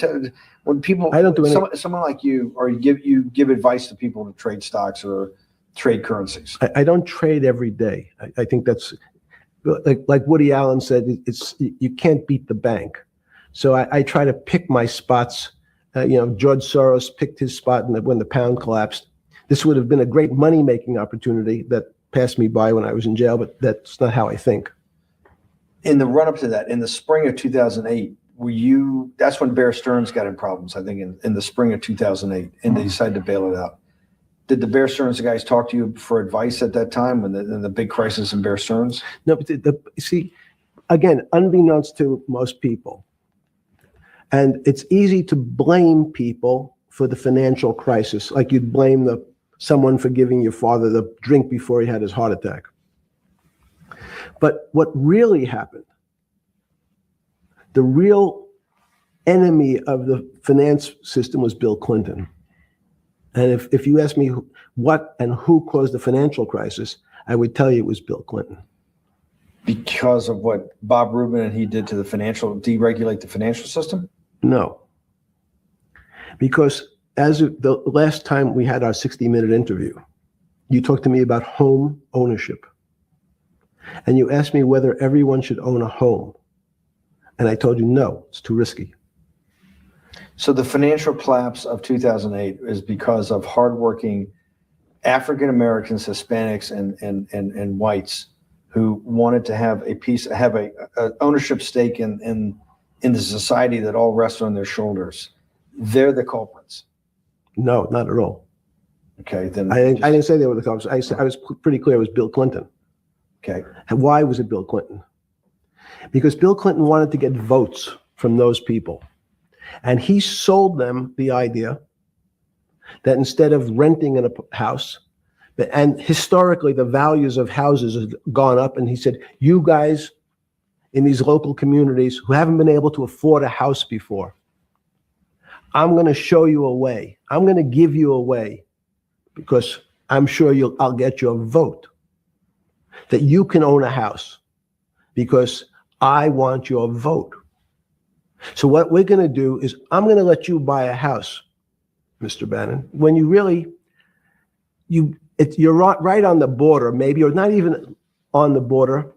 people, I don't do any. someone like you, or you give advice to people to trade stocks or trade currencies. I don't trade every day. I think that's like Woody Allen said, you can't beat the bank. So I try to pick my spots. George Soros picked his spot when the pound collapsed. This would have been a great money-making opportunity that passed me by when I was in jail, but that's not how I think. In the run-up to that, in the spring of 2008, that's when Bear Stearns got in problems, I think, in the spring of 2008, and they decided to bail it out. Did the Bear Stearns guys talk to you for advice at that time when the big crisis in Bear Stearns? No, but see, again, unbeknownst to most people, and it's easy to blame people for the financial crisis, like you'd blame someone for giving your father the drink before he had his heart attack. But what really happened, the real enemy of the finance system was Bill Clinton. And if you ask me what and who caused the financial crisis, I would tell you it was Bill Clinton. Because of what Bob Rubin and he did to deregulate the financial system? No. Because as of the last time we had our 60-minute interview, you talked to me about home ownership. And you asked me whether everyone should own a home. And I told you, no, it's too risky. So the financial collapse of 2008 is because of hardworking African Americans, Hispanics, and whites who wanted to have a ownership stake in the society that all rests on their shoulders. They're the culprits. No, not at all. Okay, then I didn't say they were the culprits. I was pretty clear it was Bill Clinton. okay. And why was it Bill Clinton? Because Bill Clinton wanted to get votes from those people. And he sold them the idea that instead of renting in a house, and historically the values of houses have gone up, and he said, you guys in these local communities who haven't been able to afford a house before, I'm going to show you a way. I'm going to give you a way, because I'm sure I'll get your vote that you can own a house, because I want your vote. So what we're going to do is I'm going to let you buy a house, Mr. Bannon, when you really, you're right on the border, maybe, or not even on the border.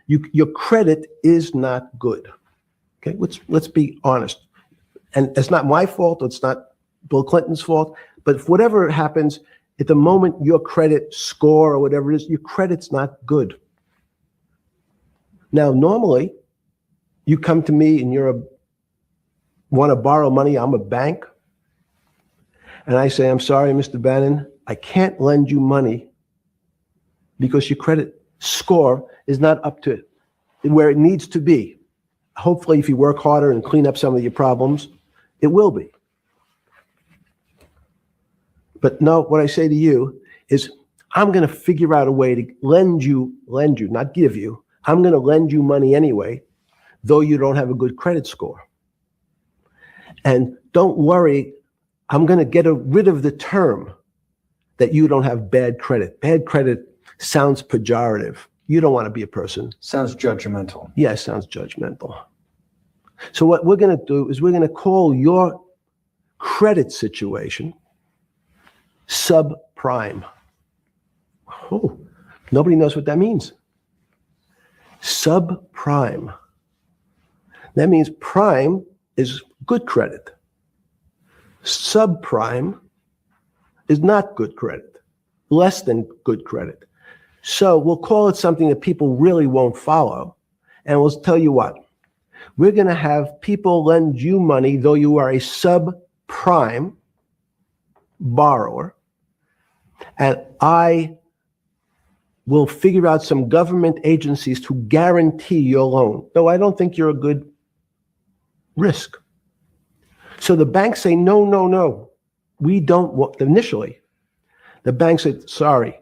Your credit is not good. Okay, let's be honest. And it's not my fault. It's not Bill Clinton's fault. But if whatever happens, at the moment your credit score or whatever it is, your credit's not good. Now, normally, you come to me and want to borrow money. I'm a bank. And I say, I'm sorry, Mr. Bannon, I can't lend you money because your credit score is not up to where it needs to be. Hopefully, if you work harder and clean up some of your problems, it will be. But no, what I say to you is, I'm going to figure out a way to lend you, not give you. I'm going to lend you money anyway, though you don't have a good credit score. And don't worry, I'm going to get rid of the term that you don't have bad credit. Bad credit sounds pejorative. You don't want to be a person. Sounds judgmental. Yeah, it sounds judgmental. So what we're going to do is we're going to call your credit situation subprime. Oh, nobody knows what that means. Subprime. That means prime is good credit. Subprime is not good credit, less than good credit. So we'll call it something that people really won't follow. And we'll tell you what, we're going to have people lend you money, though you are a subprime borrower. And I will figure out some government agencies to guarantee your loan, though I don't think you're a good risk. So the banks say, no, no, no. We don't want, initially, the banks said, sorry,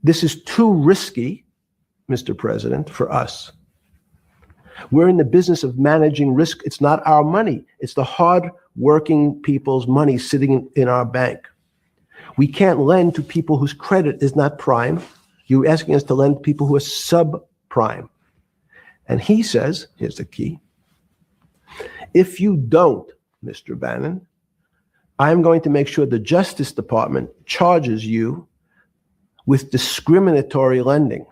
this is too risky, Mr. President, for us. We're in the business of managing risk. It's not our money. It's the hard-working people's money sitting in our bank. We can't lend to people whose credit is not prime. You're asking us to lend to people who are subprime. And he says, here's the key, if you don't, Mr. Bannon, I'm going to make sure the Justice Department charges you with discriminatory lending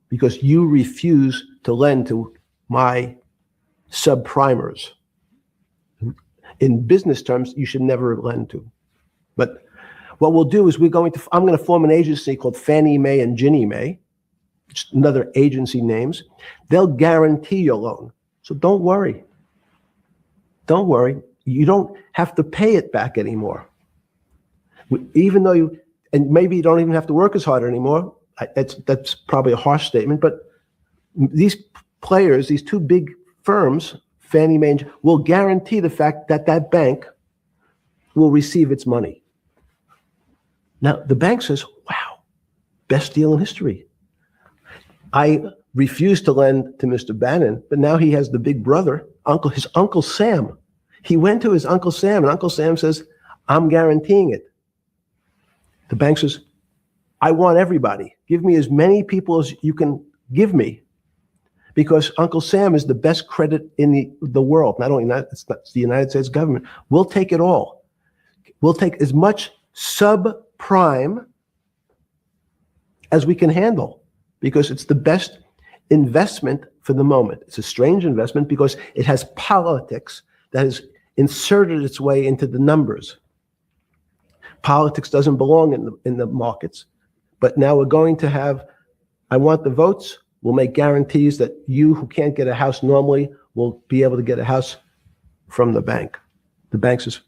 because you refuse to lend to my subprimers. In business terms, you should never lend to. But what we'll do is I'm going to form an agency called Fannie Mae and Ginnie Mae, just another agency names. They'll guarantee your loan. So don't worry. Don't worry. You don't have to pay it back anymore. Even though and maybe you don't even have to work as hard anymore. That's probably a harsh statement, but these players, these two big firms, Fannie Mae, will guarantee the fact that that bank will receive its money. Now, the bank says, wow, best deal in history. I refused to lend to Mr. Bannon, but now he has the big brother, his Uncle Sam. He went to his Uncle Sam, and Uncle Sam says, I'm guaranteeing it. The bank says, I want everybody. Give me as many people as you can give me, because Uncle Sam is the best credit in the world. Not only that, it's the United States government. We'll take it all. We'll take as much subprime as we can handle, because it's the best investment for the moment. It's a strange investment because it has politics that has inserted its way into the numbers. Politics doesn't belong in the markets, but now we're going to have, I want the votes, we'll make guarantees that you who can't get a house normally will be able to get a house from the bank. The bank says,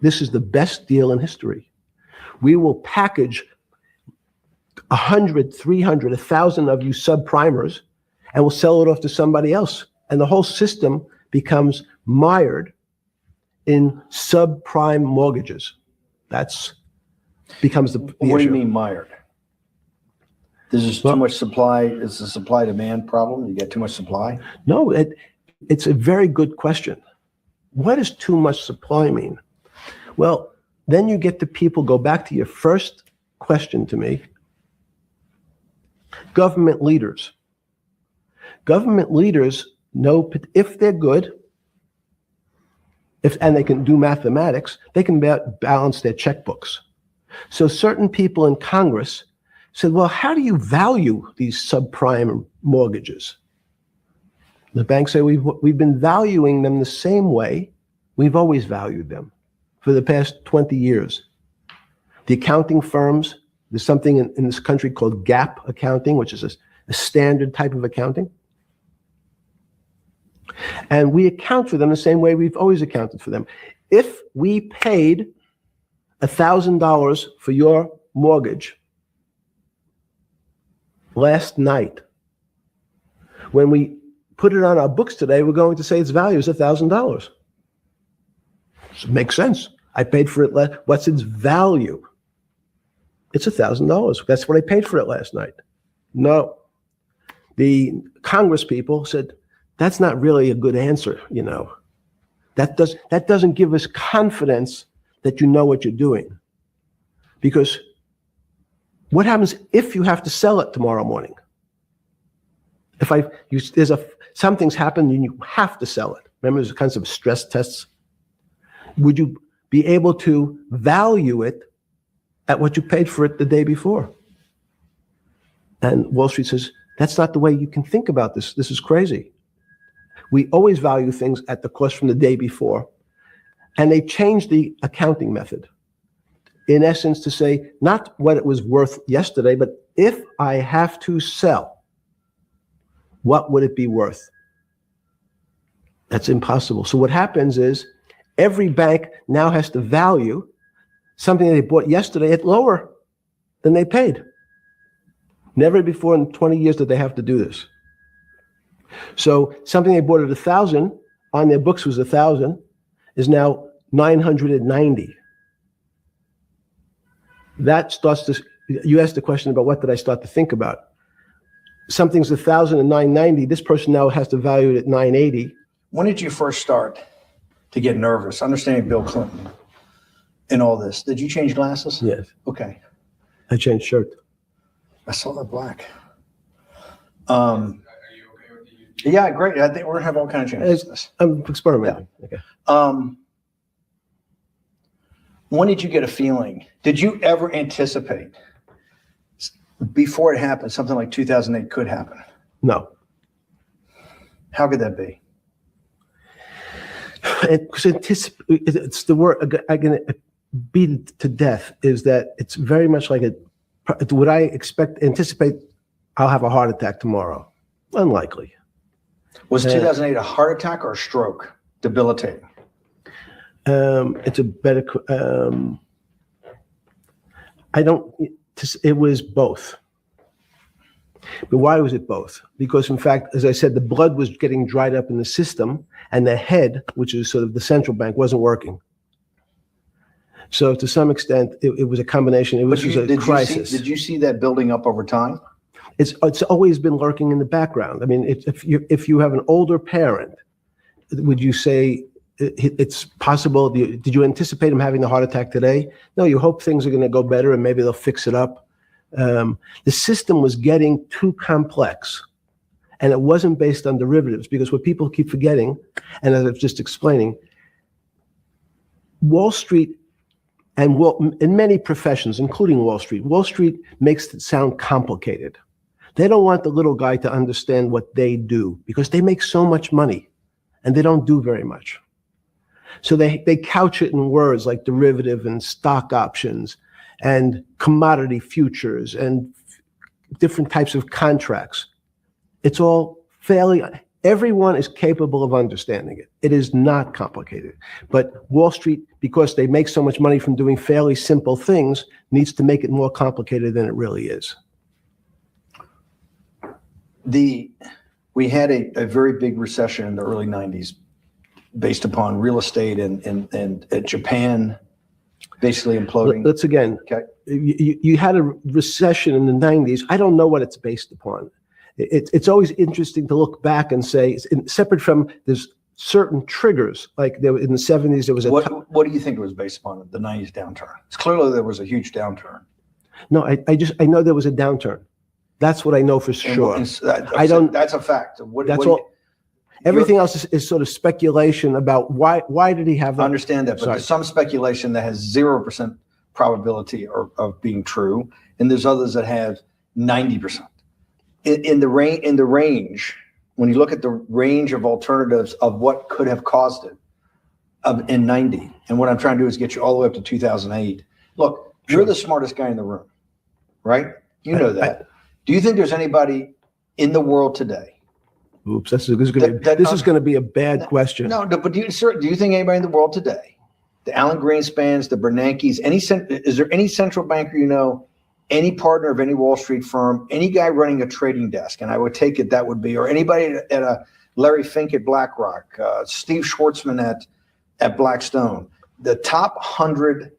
this is the best deal in history. We will package 100, 300, 1,000 of you subprimers, and we'll sell it off to somebody else. And the whole system becomes mired in subprime mortgages. That's becomes the What do issue. you mean mired? There's just too much supply. It's a supply demand problem. You get too much supply. No, it's a very good question. What does too much supply mean? Well, then you get to people, go back to your first question to me. Government leaders. Government leaders know if they're good, and they can do mathematics, they can balance their checkbooks. So certain people in Congress said, well, how do you value these subprime mortgages? The banks say, we've been valuing them the same way we've always valued them for the past 20 years. The accounting firms, there's something in this country called GAAP accounting, which is a standard type of accounting. And we account for them the same way we've always accounted for them. If we paid $1,000 for your mortgage last night, when we put it on our books today, we're going to say its value is $1,000. It makes sense. I paid for it. What's its value? It's $1,000. That's what I paid for it last night. No. The Congress people said, that's not really a good answer, you know. That doesn't give us confidence that you know what you're doing. Because what happens if you have to sell it tomorrow morning? Something's happened and you have to sell it. Remember, there's kinds of stress tests. Would you be able to value it at what you paid for it the day before? And Wall Street says, that's not the way you can think about this. This is crazy. We always value things at the cost from the day before. And they changed the accounting method, in essence, to say not what it was worth yesterday, but if I have to sell, what would it be worth? That's impossible. So what happens is every bank now has to value something they bought yesterday at lower than they paid. Never before in 20 years did they have to do this. So something they bought at 1,000 on their books was 1,000 is now 990. That starts to, you asked the question about what did I start to think about? Something's 1,000 and 990. This person now has to value it at 980. When did you first start to get nervous? Understanding Bill Clinton and all this. Did you change glasses? Yes. Okay. I changed shirt. I saw that black. Are you okay with the? Yeah, great. I think we're gonna have all kinds of changes to this. I'm experimenting. Okay. When did you get a feeling? Did you ever anticipate before it happened something like 2008 could happen? No. How could that be? It's the word I can beat it to death is that it's very much like would I anticipate I'll have a heart attack tomorrow? Unlikely. Was 2008 a heart attack or a stroke? Debilitating. It's a better, it was both. But why was it both? Because in fact, as I said, the blood was getting dried up in the system and the head, which is sort of the central bank, wasn't working. So to some extent, it was a combination. It was a crisis. Did you see that building up over time? It's always been lurking in the background. I mean, if you have an older parent, would you say it's possible? Did you anticipate him having a heart attack today? No, you hope things are going to go better and maybe they'll fix it up. The system was getting too complex, and it wasn't based on derivatives, because what people keep forgetting, and as I was just explaining, Wall Street in many professions, including Wall Street makes it sound complicated. They don't want the little guy to understand what they do because they make so much money and they don't do very much. So they couch it in words like derivative and stock options and commodity futures and different types of contracts. It's all fairly, everyone is capable of understanding it. It is not complicated. But Wall Street, because they make so much money from doing fairly simple things, needs to make it more complicated than it really is. We had a very big recession in the early 90s based upon real estate and Japan basically imploding. Let's again, Okay. you had a recession in the 90s. I don't know what it's based upon. It's always interesting to look back and say, separate from there's certain triggers, like there in the 70s, there was a. What do you think it was based upon, the 90s downturn? It's clearly there was a huge downturn. No, I know there was a downturn. That's what I know for sure. I don't. That's a fact. That's all. Everything else is sort of speculation about why did he have that? I understand that, but there's some speculation that has 0% probability of being true, and there's others that have 90%. In the range, when you look at the range of alternatives of what could have caused it in 90, and what I'm trying to do is get you all the way up to 2008. Look, you're the smartest guy in the room, right? You know that. Do you think there's anybody in the world today? Oops, this is going to be a bad question. No, but do you think anybody in the world today, the Alan Greenspans, the Bernankes, is there any central banker you know, any partner of any Wall Street firm, any guy running a trading desk, and I would take it that would be, or anybody at a Larry Fink at BlackRock, Steve Schwartzman at Blackstone, the top 100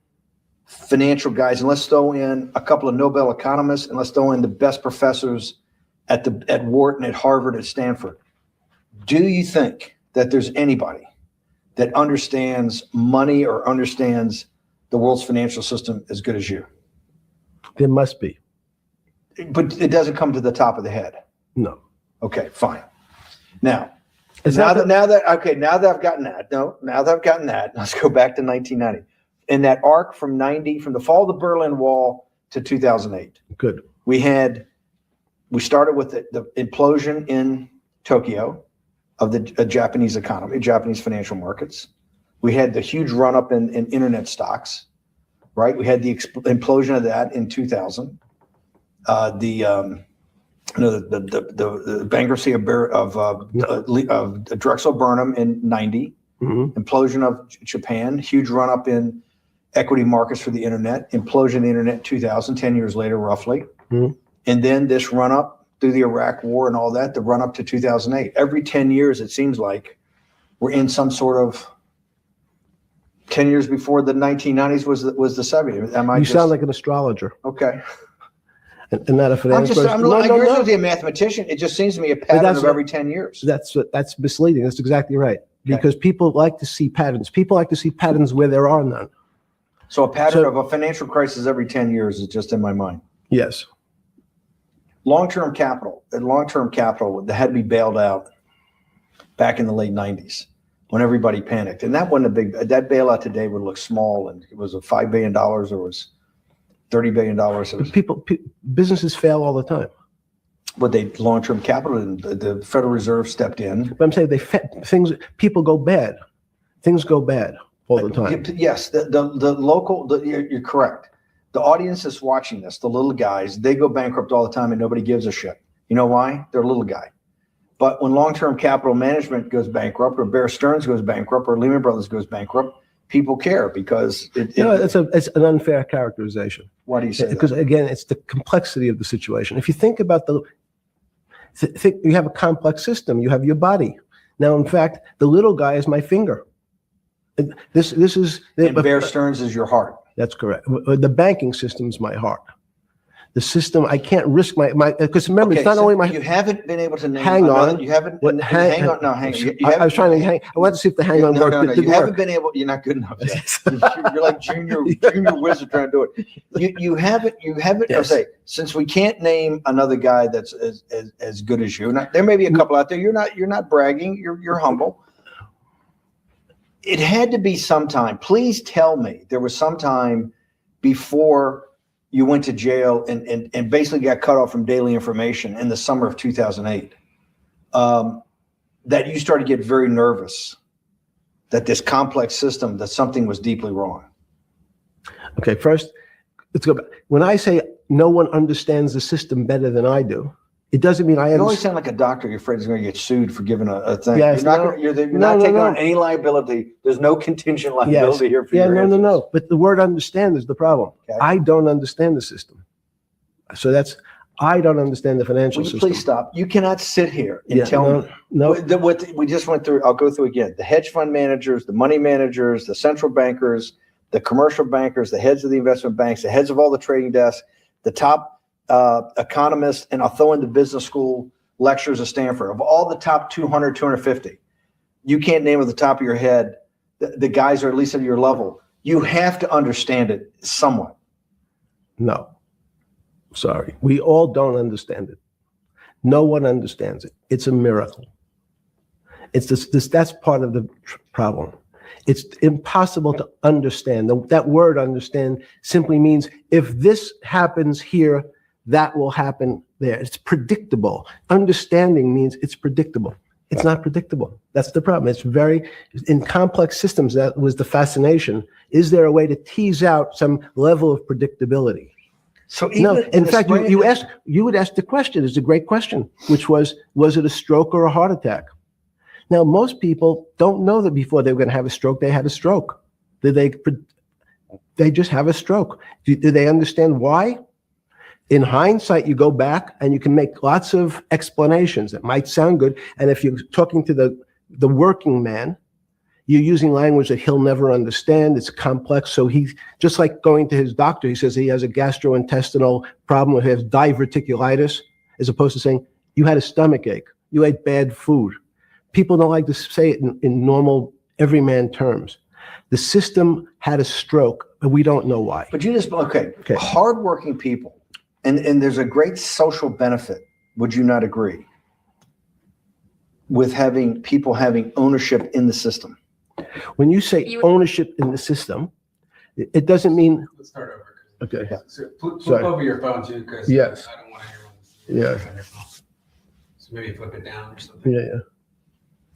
financial guys, and let's throw in a couple of Nobel economists, and let's throw in the best professors at Wharton, at Harvard, at Stanford. Do you think that there's anybody that understands money or understands the world's financial system as good as you? There must be. But it doesn't come to the top of the head. No. Okay, fine. Now that I've gotten that, let's go back to 1990. In that arc from the fall of the Berlin Wall to 2008. Good. We started with the implosion in Tokyo of the Japanese economy, Japanese financial markets. We had the huge run up in internet stocks, right? We had the implosion of that in 2000. The bankruptcy of Drexel Burnham in 90, implosion of Japan, huge run up in equity markets for the internet, implosion of the internet in 2000, 10 years later, roughly. And then this run up through the Iraq war and all that, the run up to 2008. Every 10 years, it seems like we're in some sort of 10 years before the 1990s was the 70s. You sound like an astrologer. Okay. And not a finance person. I'm not a mathematician. It just seems to me a pattern of every 10 years. That's misleading. That's exactly right. Because people like to see patterns. People like to see patterns where there are none. So a pattern of a financial crisis every 10 years is just in my mind. Yes. Long-term capital that had to be bailed out back in the late 90s when everybody panicked. And that wasn't that bailout today would look small, and it was a $5 billion or was $30 billion. Businesses fail all the time. But long-term capital, and the Federal Reserve stepped in. But I'm saying people go bad. Things go bad all the time. Yes, you're correct. The audience that's watching this, the little guys, they go bankrupt all the time and nobody gives a shit. You know why? They're a little guy. But when long-term capital management goes bankrupt, or Bear Stearns goes bankrupt, or Lehman Brothers goes bankrupt, people care because it's an unfair characterization. Why do you say Because that? Again, it's the complexity of the situation. If you think about you have a complex system, you have your body. Now, in fact, the little guy is my finger. This is. And Bear Stearns is your heart. That's correct. The banking system is my heart. The system, I can't risk my because remember, it's not only my. You haven't been able to name. Hang on. You haven't. Hang on. I was trying to hang. I wanted to see if the hang on worked. No. You haven't been able. You're not good enough yet. You're like junior wizard trying to do it. You haven't. Yes. I'll say, since we can't name another guy that's as good as you. Now, there may be a couple out there. You're not bragging. You're humble. It had to be sometime. Please tell me there was some time before you went to jail and basically got cut off from daily information in the summer of 2008, that you started to get very nervous that this complex system, that something was deeply wrong? Okay, first, let's go back. When I say no one understands the system better than I do, it doesn't mean I You always understand. sound like a doctor. You're afraid he's going to get sued for giving a thing. Yes, you're not, no. gonna, you're No, not no, taking no. on any liability. There's no contingent Yes. liability here for Yeah, your no, answers. no. But the word understand is the problem. Okay. I don't understand the system. So I don't understand the financial Will you system. please stop? You cannot sit here and tell me. No, What we just went through, I'll go through again. The hedge fund managers, the money managers, the central bankers, the commercial bankers, the heads of the investment banks, the heads of all the trading desks, the top economists, and I'll throw in the business school lecturers at Stanford. Of all the top 200, 250, you can't name at the top of your head the guys are at least at your level. You have to understand it somewhat. no. Sorry. We all don't understand it. No one understands it. It's a miracle. It's that's part of the problem. It's impossible to understand. That word understand simply means if this happens here, that will happen there. It's predictable. Understanding means it's predictable. It's not predictable. That's the problem. It's in complex systems, that was the fascination. Is there a way to tease out some level of predictability? So even No, in fact, you would ask the question. It's a great question, which was it a stroke or a heart attack? Now, most people don't know that before they were going to have a stroke, they had a stroke. They just have a stroke. Do they understand why? In hindsight, you go back and you can make lots of explanations that might sound good. And if you're talking to the working man, you're using language that he'll never understand. It's complex. So he's just like going to his doctor. He says he has a gastrointestinal problem, or he has diverticulitis, as opposed to saying, you had a stomach ache, you ate bad food. People don't like to say it in normal, everyman terms. The system had a stroke, but we don't know why. But you just, okay. Hardworking people, and there's a great social benefit, would you not agree, with having people having ownership in the system? When you say ownership in the system, it doesn't mean. Let's start over. Okay. Yeah. So flip Sorry. over your phone too, because Yes. I don't want everyone to see Yeah. on your phone. So maybe flip it down or something. Yeah,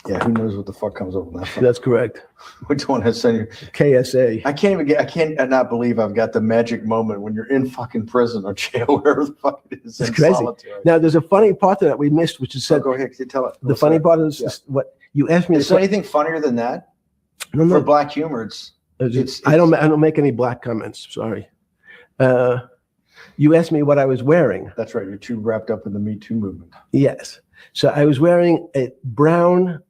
Yeah, who knows what the fuck comes up with that? that's correct. Which one has sent you? KSA. I can't not believe I've got the magic moment when you're in fucking prison or jail, wherever the fuck it is. It's in crazy. solitary. Now, there's a funny part that we missed, which is So said. go ahead, tell it. The funny part is what you asked me. Is there anything funnier than that? No, For no. black humor, it's I don't make any black comments. Sorry. You asked me what I was wearing. That's right. You're too wrapped up in the Me Too movement. Yes. So I was wearing a brown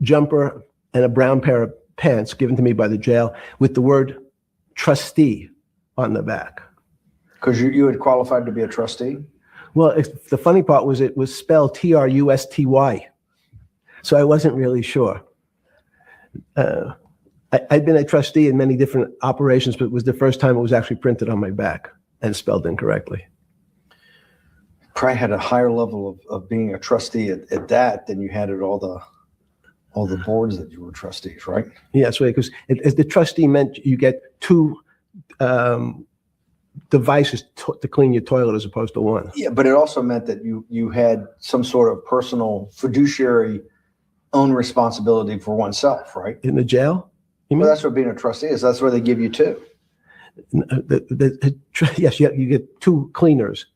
jumper and a brown pair of pants given to me by the jail with the word trustee on the back. Because you had qualified to be a trustee? Well, the funny part was it was spelled Trusty. So I wasn't really sure. I'd been a trustee in many different operations, but it was the first time it was actually printed on my back and spelled incorrectly. Probably had a higher level of being a trustee at that than you had at all the boards that you were trustees, right? Yes, right, because the trustee meant you get two devices to clean your toilet as opposed to one. Yeah, but it also meant that you had some sort of personal fiduciary own responsibility for oneself, right? In the jail? You mean? Well, that's what being a trustee is. That's where they give you two. Yes, you get two cleaners.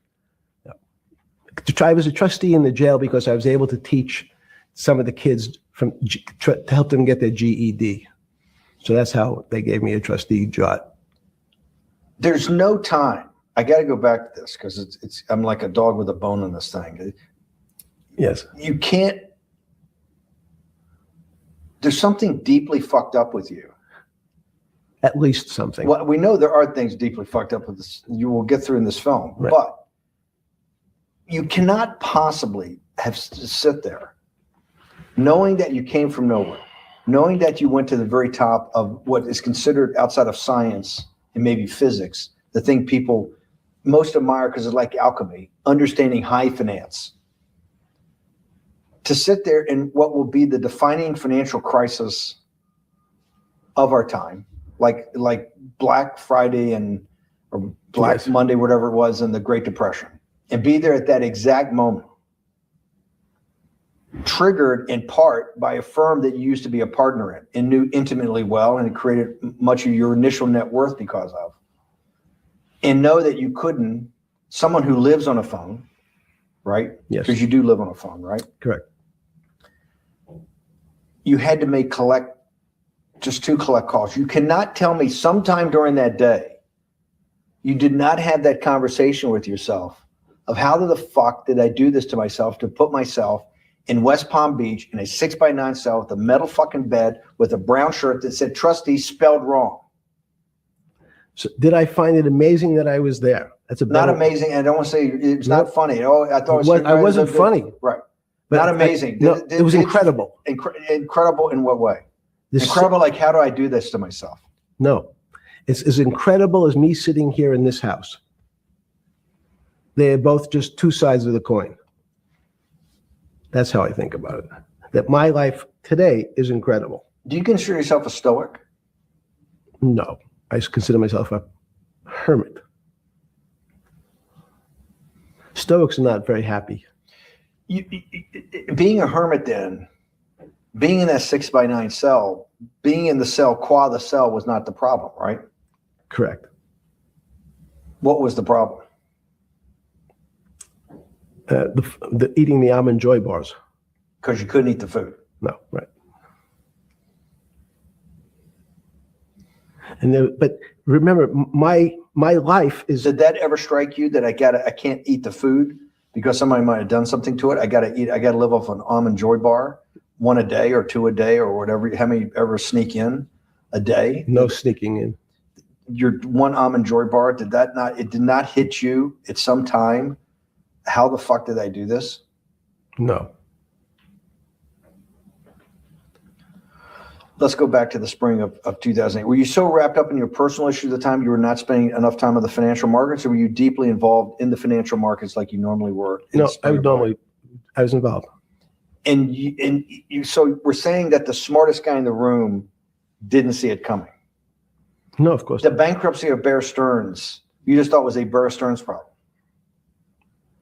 I was a trustee in the jail because I was able to teach some of the kids to help them get their GED. So that's how they gave me a trustee job. There's no time. I got to go back to this because I'm like a dog with a bone in this thing. Yes. You can't. There's something deeply fucked up with you. At least something. Well, we know there are things deeply fucked up with this. You will get through in this film, Right. but you cannot possibly have to sit there knowing that you came from nowhere, knowing that you went to the very top of what is considered outside of science and maybe physics, the thing people most admire because it's like alchemy, understanding high finance. To sit there in what will be the defining financial crisis of our time, like Black Friday and or Black Yes. Monday, whatever it was in the Great Depression, and be there at that exact moment, triggered in part by a firm that you used to be a partner in and knew intimately well, and it created much of your initial net worth because of, and know that you couldn't, someone who lives on a phone, right? Yes. Because you do live on a phone, right? Correct. You had to make just 2 collect calls. You cannot tell me sometime during that day, you did not have that conversation with yourself of how the fuck did I do this to myself to put myself in West Palm Beach in a 6x9 cell with a metal fucking bed with a brown shirt that said trustee spelled wrong. So did I find it amazing that I was there? That's a Not better- amazing. And I don't want to say it's No. not funny. Oh, I thought I wasn't funny. Right. But Not amazing. No, it was incredible. Incredible in what way? This- Incredible, like, how do I do this to myself? No, it's as incredible as me sitting here in this house. They're both just 2 sides of the coin. That's how I think about it. That my life today is incredible. Do you consider yourself a stoic? No, I consider myself a hermit. Stoics are not very happy. Being a hermit, then, being in that 6x9 cell, being in the cell, qua the cell was not the problem, right? Correct. What was the problem? The eating the almond joy bars. Because you couldn't eat the food. No, right. And but remember, my life is. Did that ever strike you that I can't eat the food because somebody might have done something to it? I gotta live off an almond joy bar, 1 a day or 2 a day or whatever. How many ever sneak in a day? No sneaking in. Your 1 almond joy bar, it did not hit you at some time? How the fuck did I do this? No. Let's go back to the spring of 2008. Were you so wrapped up in your personal issues at the time you were not spending enough time on the financial markets, or were you deeply involved in the financial markets like you normally were? No, I was involved. And you, so we're saying that the smartest guy in the room didn't see it coming. No, of course The not. bankruptcy of Bear Stearns, you just thought was a Bear Stearns problem.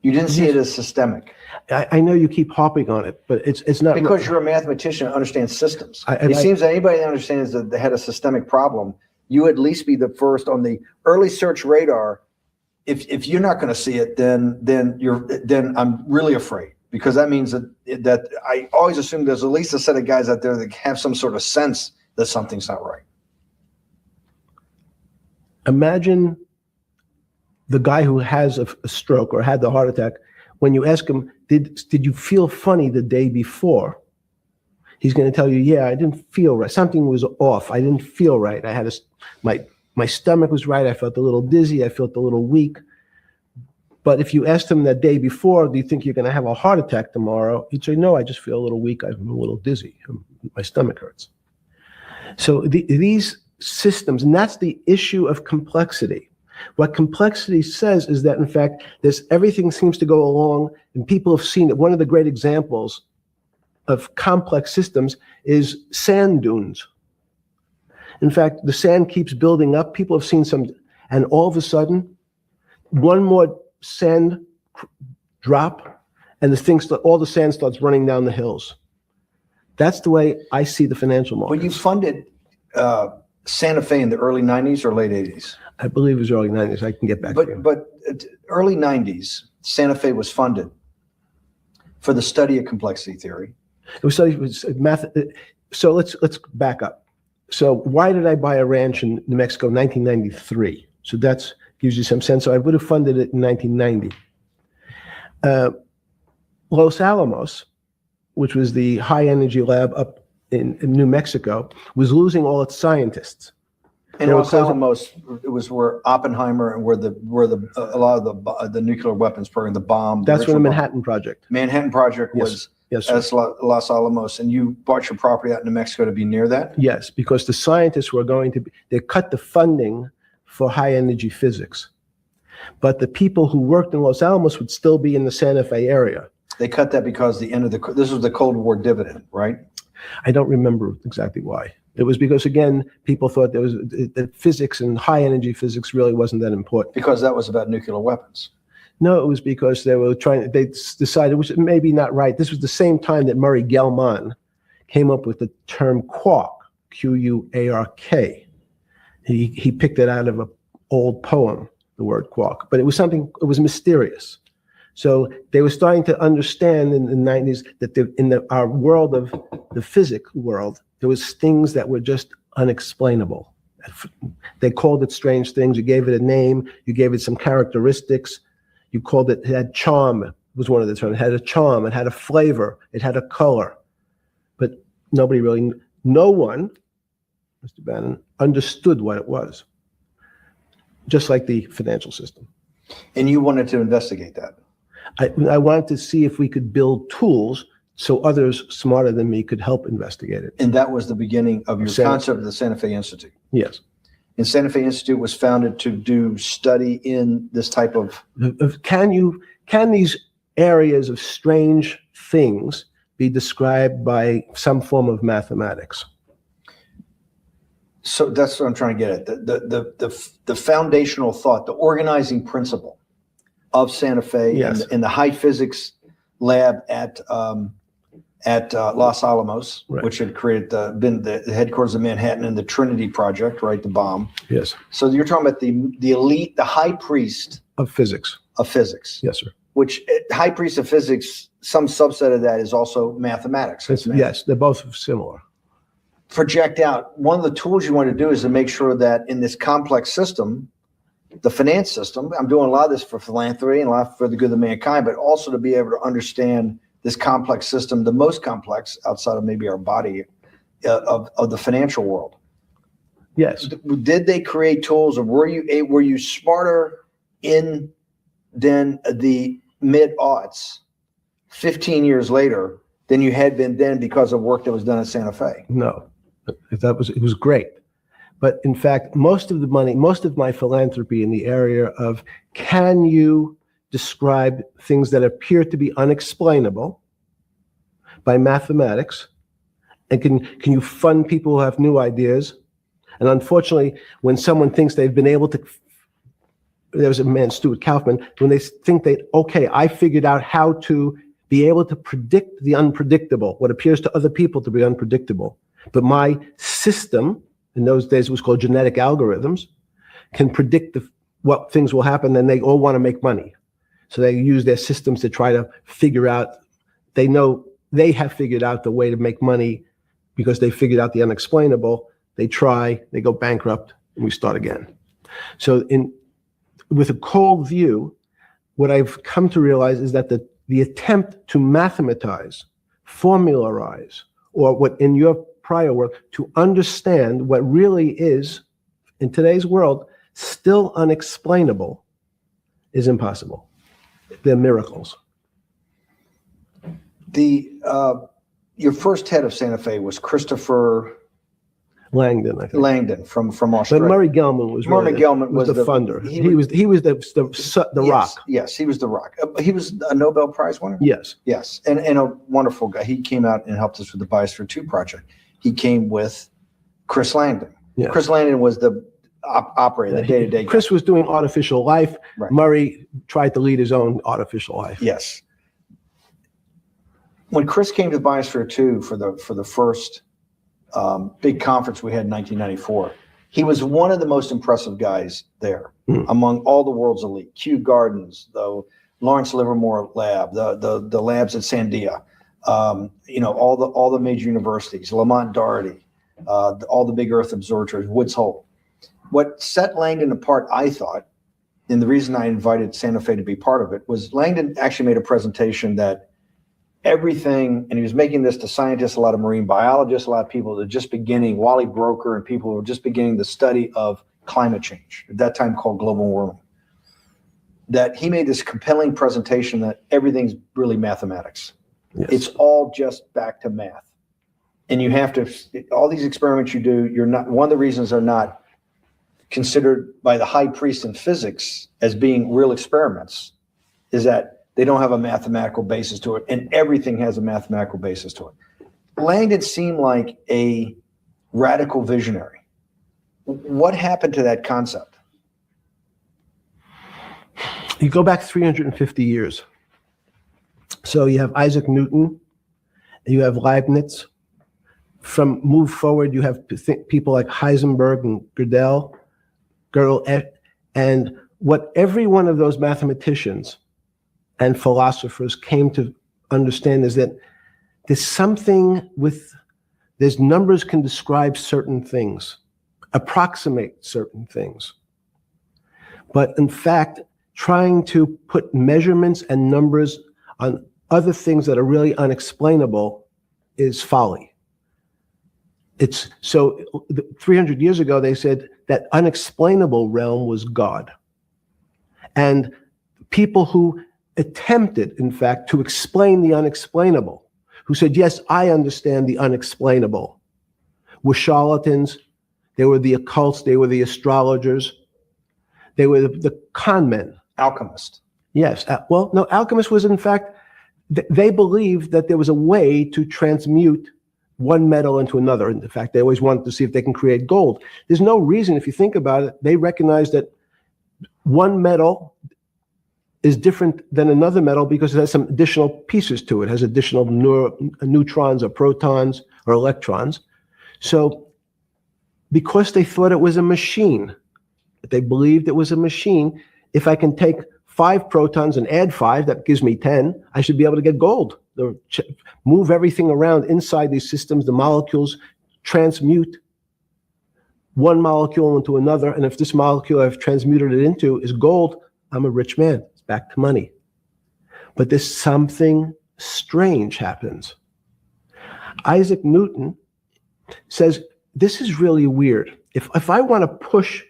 You didn't see it as systemic. I know you keep harping on it, but it's not. Because you're a mathematician and understand systems. It seems that anybody that understands that they had a systemic problem, you would at least be the first on the early search radar. If you're not going to see it, then I'm really afraid, because that means that I always assume there's at least a set of guys out there that have some sort of sense that something's not right. Imagine the guy who has a stroke or had the heart attack. When you ask him, did you feel funny the day before? He's going to tell you, yeah, I didn't feel right. Something was off. I didn't feel right. I had my stomach was right. I felt a little dizzy. I felt a little weak. But if you asked him that day before, do you think you're going to have a heart attack tomorrow? He'd say, no, I just feel a little weak. I'm a little dizzy. My stomach hurts. So these systems, and that's the issue of complexity. What complexity says is that, in fact, everything seems to go along, and people have seen it. One of the great examples of complex systems is sand dunes. In fact, the sand keeps building up. People have seen some, and all of a sudden, one more sand drop, and all the sand starts running down the hills. That's the way I see the financial markets. Well, you funded Santa Fe in the early 90s or late 80s? I believe it was early 90s. I can get back to you. But early 90s, Santa Fe was funded for the study of complexity theory. It was math. So let's back up. So why did I buy a ranch in New Mexico in 1993? So that gives you some sense. So I would have funded it in 1990. Los Alamos, which was the high energy lab up in New Mexico, was losing all its scientists. And Los Alamos, it was where Oppenheimer and where a lot of the nuclear weapons program, the bomb. That's where the Manhattan Project. Manhattan Project was as Los Alamos, and you bought your property out in New Mexico to be near that? Yes, because the scientists were they cut the funding for high energy physics. But the people who worked in Los Alamos would still be in the Santa Fe area. They cut that because this was the Cold War dividend, right? I don't remember exactly why. It was because, again, people thought that physics and high energy physics really wasn't that important. Because that was about nuclear weapons. No, it was because they decided, which is maybe not right. This was the same time that Murray Gell-Mann came up with the term quark, Q-U-A-R-K. He picked it out of an old poem, the word quark, but it was mysterious. So they were starting to understand in the 90s that our world of the physics world, there was things that were just unexplainable. They called it strange things. You gave it a name. You gave it some characteristics. You called it had charm, was one of the terms. It had a charm. It had a flavor. It had a color. But no one, Mr. Bannon, understood what it was. Just like the financial system. And you wanted to investigate that. I wanted to see if we could build tools so others smarter than me could help investigate it. And that was the beginning of your concept of the Santa Fe Institute. Yes. And Santa Fe Institute was founded to do study in this type of... Can these areas of strange things be described by some form of mathematics? So that's what I'm trying to get at. The foundational thought, the organizing principle of Santa Fe, yes, and the high physics lab at Los Alamos, right, which had been the headquarters of Manhattan, and the Trinity Project, right, the bomb. Yes. So you're talking about the elite, the high priest of physics. Of physics. Yes, sir. Which high priest of physics, some subset of that is also mathematics. Yes, they're both similar. Project out. One of the tools you want to do is to make sure that in this complex system, the finance system, I'm doing a lot of this for philanthropy and a lot for the good of mankind, but also to be able to understand this complex system, the most complex outside of maybe our body, of the financial world. Yes. Did they create tools, or were you smarter in than the mid-aughts 15 years later than you had been then because of work that was done at Santa Fe? No, it was great. But in fact, most of the money, most of my philanthropy in the area of, can you describe things that appear to be unexplainable by mathematics? And can you fund people who have new ideas? And unfortunately, when someone thinks they've been able to, there was a man, Stuart Kaufman, when they think okay, I figured out how to be able to predict the unpredictable, what appears to other people to be unpredictable. But my system, in those days it was called genetic algorithms, can predict what things will happen, and they all want to make money. So they use their systems to try to figure out, they know they have figured out the way to make money because they figured out the unexplainable. They try, they go bankrupt, and we start again. So with a cold view, what I've come to realize is that the attempt to mathematize, formularize, or what in your prior work, to understand what really is, in today's world, still unexplainable, is impossible. They're miracles. Your first head of Santa Fe was Christopher Langdon, I think. Langdon from Australia. But Murray Gell-Mann was the funder. He was the yes, rock. Yes, he was the rock. He was a Nobel Prize winner. Yes. Yes, and a wonderful guy. He came out and helped us with the Biosphere 2 project. He came with Chris Langdon. Yes. Chris Langdon was the operator, the day-to-day guy. Chris was doing artificial life. Right. Murray tried to lead his own artificial life. Yes. When Chris came to Biosphere 2 for the first big conference we had in 1994, he was one of the most impressive guys there among all the world's elite. Kew Gardens, the Lawrence Livermore lab, the labs at Sandia, all the major universities, Lamont Doherty, all the big Earth observatories, Woods Hole. What set Langdon apart, I thought, and the reason I invited Santa Fe to be part of it, was Langdon actually made a presentation that everything, and he was making this to scientists, a lot of marine biologists, a lot of people that are just beginning, Wally Broker and people who were just beginning the study of climate change, at that time called global warming, that he made this compelling presentation that everything's really mathematics. Yes. It's all just back to math. And you have to, all these experiments you do, you're not, one of the reasons they're not considered by the high priest in physics as being real experiments is that they don't have a mathematical basis to it, and everything has a mathematical basis to it. Langdon seemed like a radical visionary. What happened to that concept? You go back 350 years. So you have Isaac Newton, you have Leibniz. Move forward, you have people like Heisenberg and Gödel, and what every one of those mathematicians and philosophers came to understand is that there's numbers can describe certain things, approximate certain things. But in fact, trying to put measurements and numbers on other things that are really unexplainable is folly. 300 years ago, they said that unexplainable realm was God. And people who attempted, in fact, to explain the unexplainable, who said, yes, I understand the unexplainable, were charlatans. They were the occults. They were the astrologers. They were the con men. Alchemist. Yes. Well, no, alchemist was, in fact, they believed that there was a way to transmute one metal into another. In fact, they always wanted to see if they can create gold. There's no reason, if you think about it, they recognize that one metal is different than another metal because it has some additional pieces to it. It has additional neutrons or protons or electrons. So because they thought it was a machine, they believed it was a machine, if I can take 5 protons and add 5, that gives me 10, I should be able to get gold. Move everything around inside these systems, the molecules transmute one molecule into another, and if this molecule I've transmuted it into is gold, I'm a rich man. It's back to money. But there's something strange happens. Isaac Newton says, this is really weird. If I want to push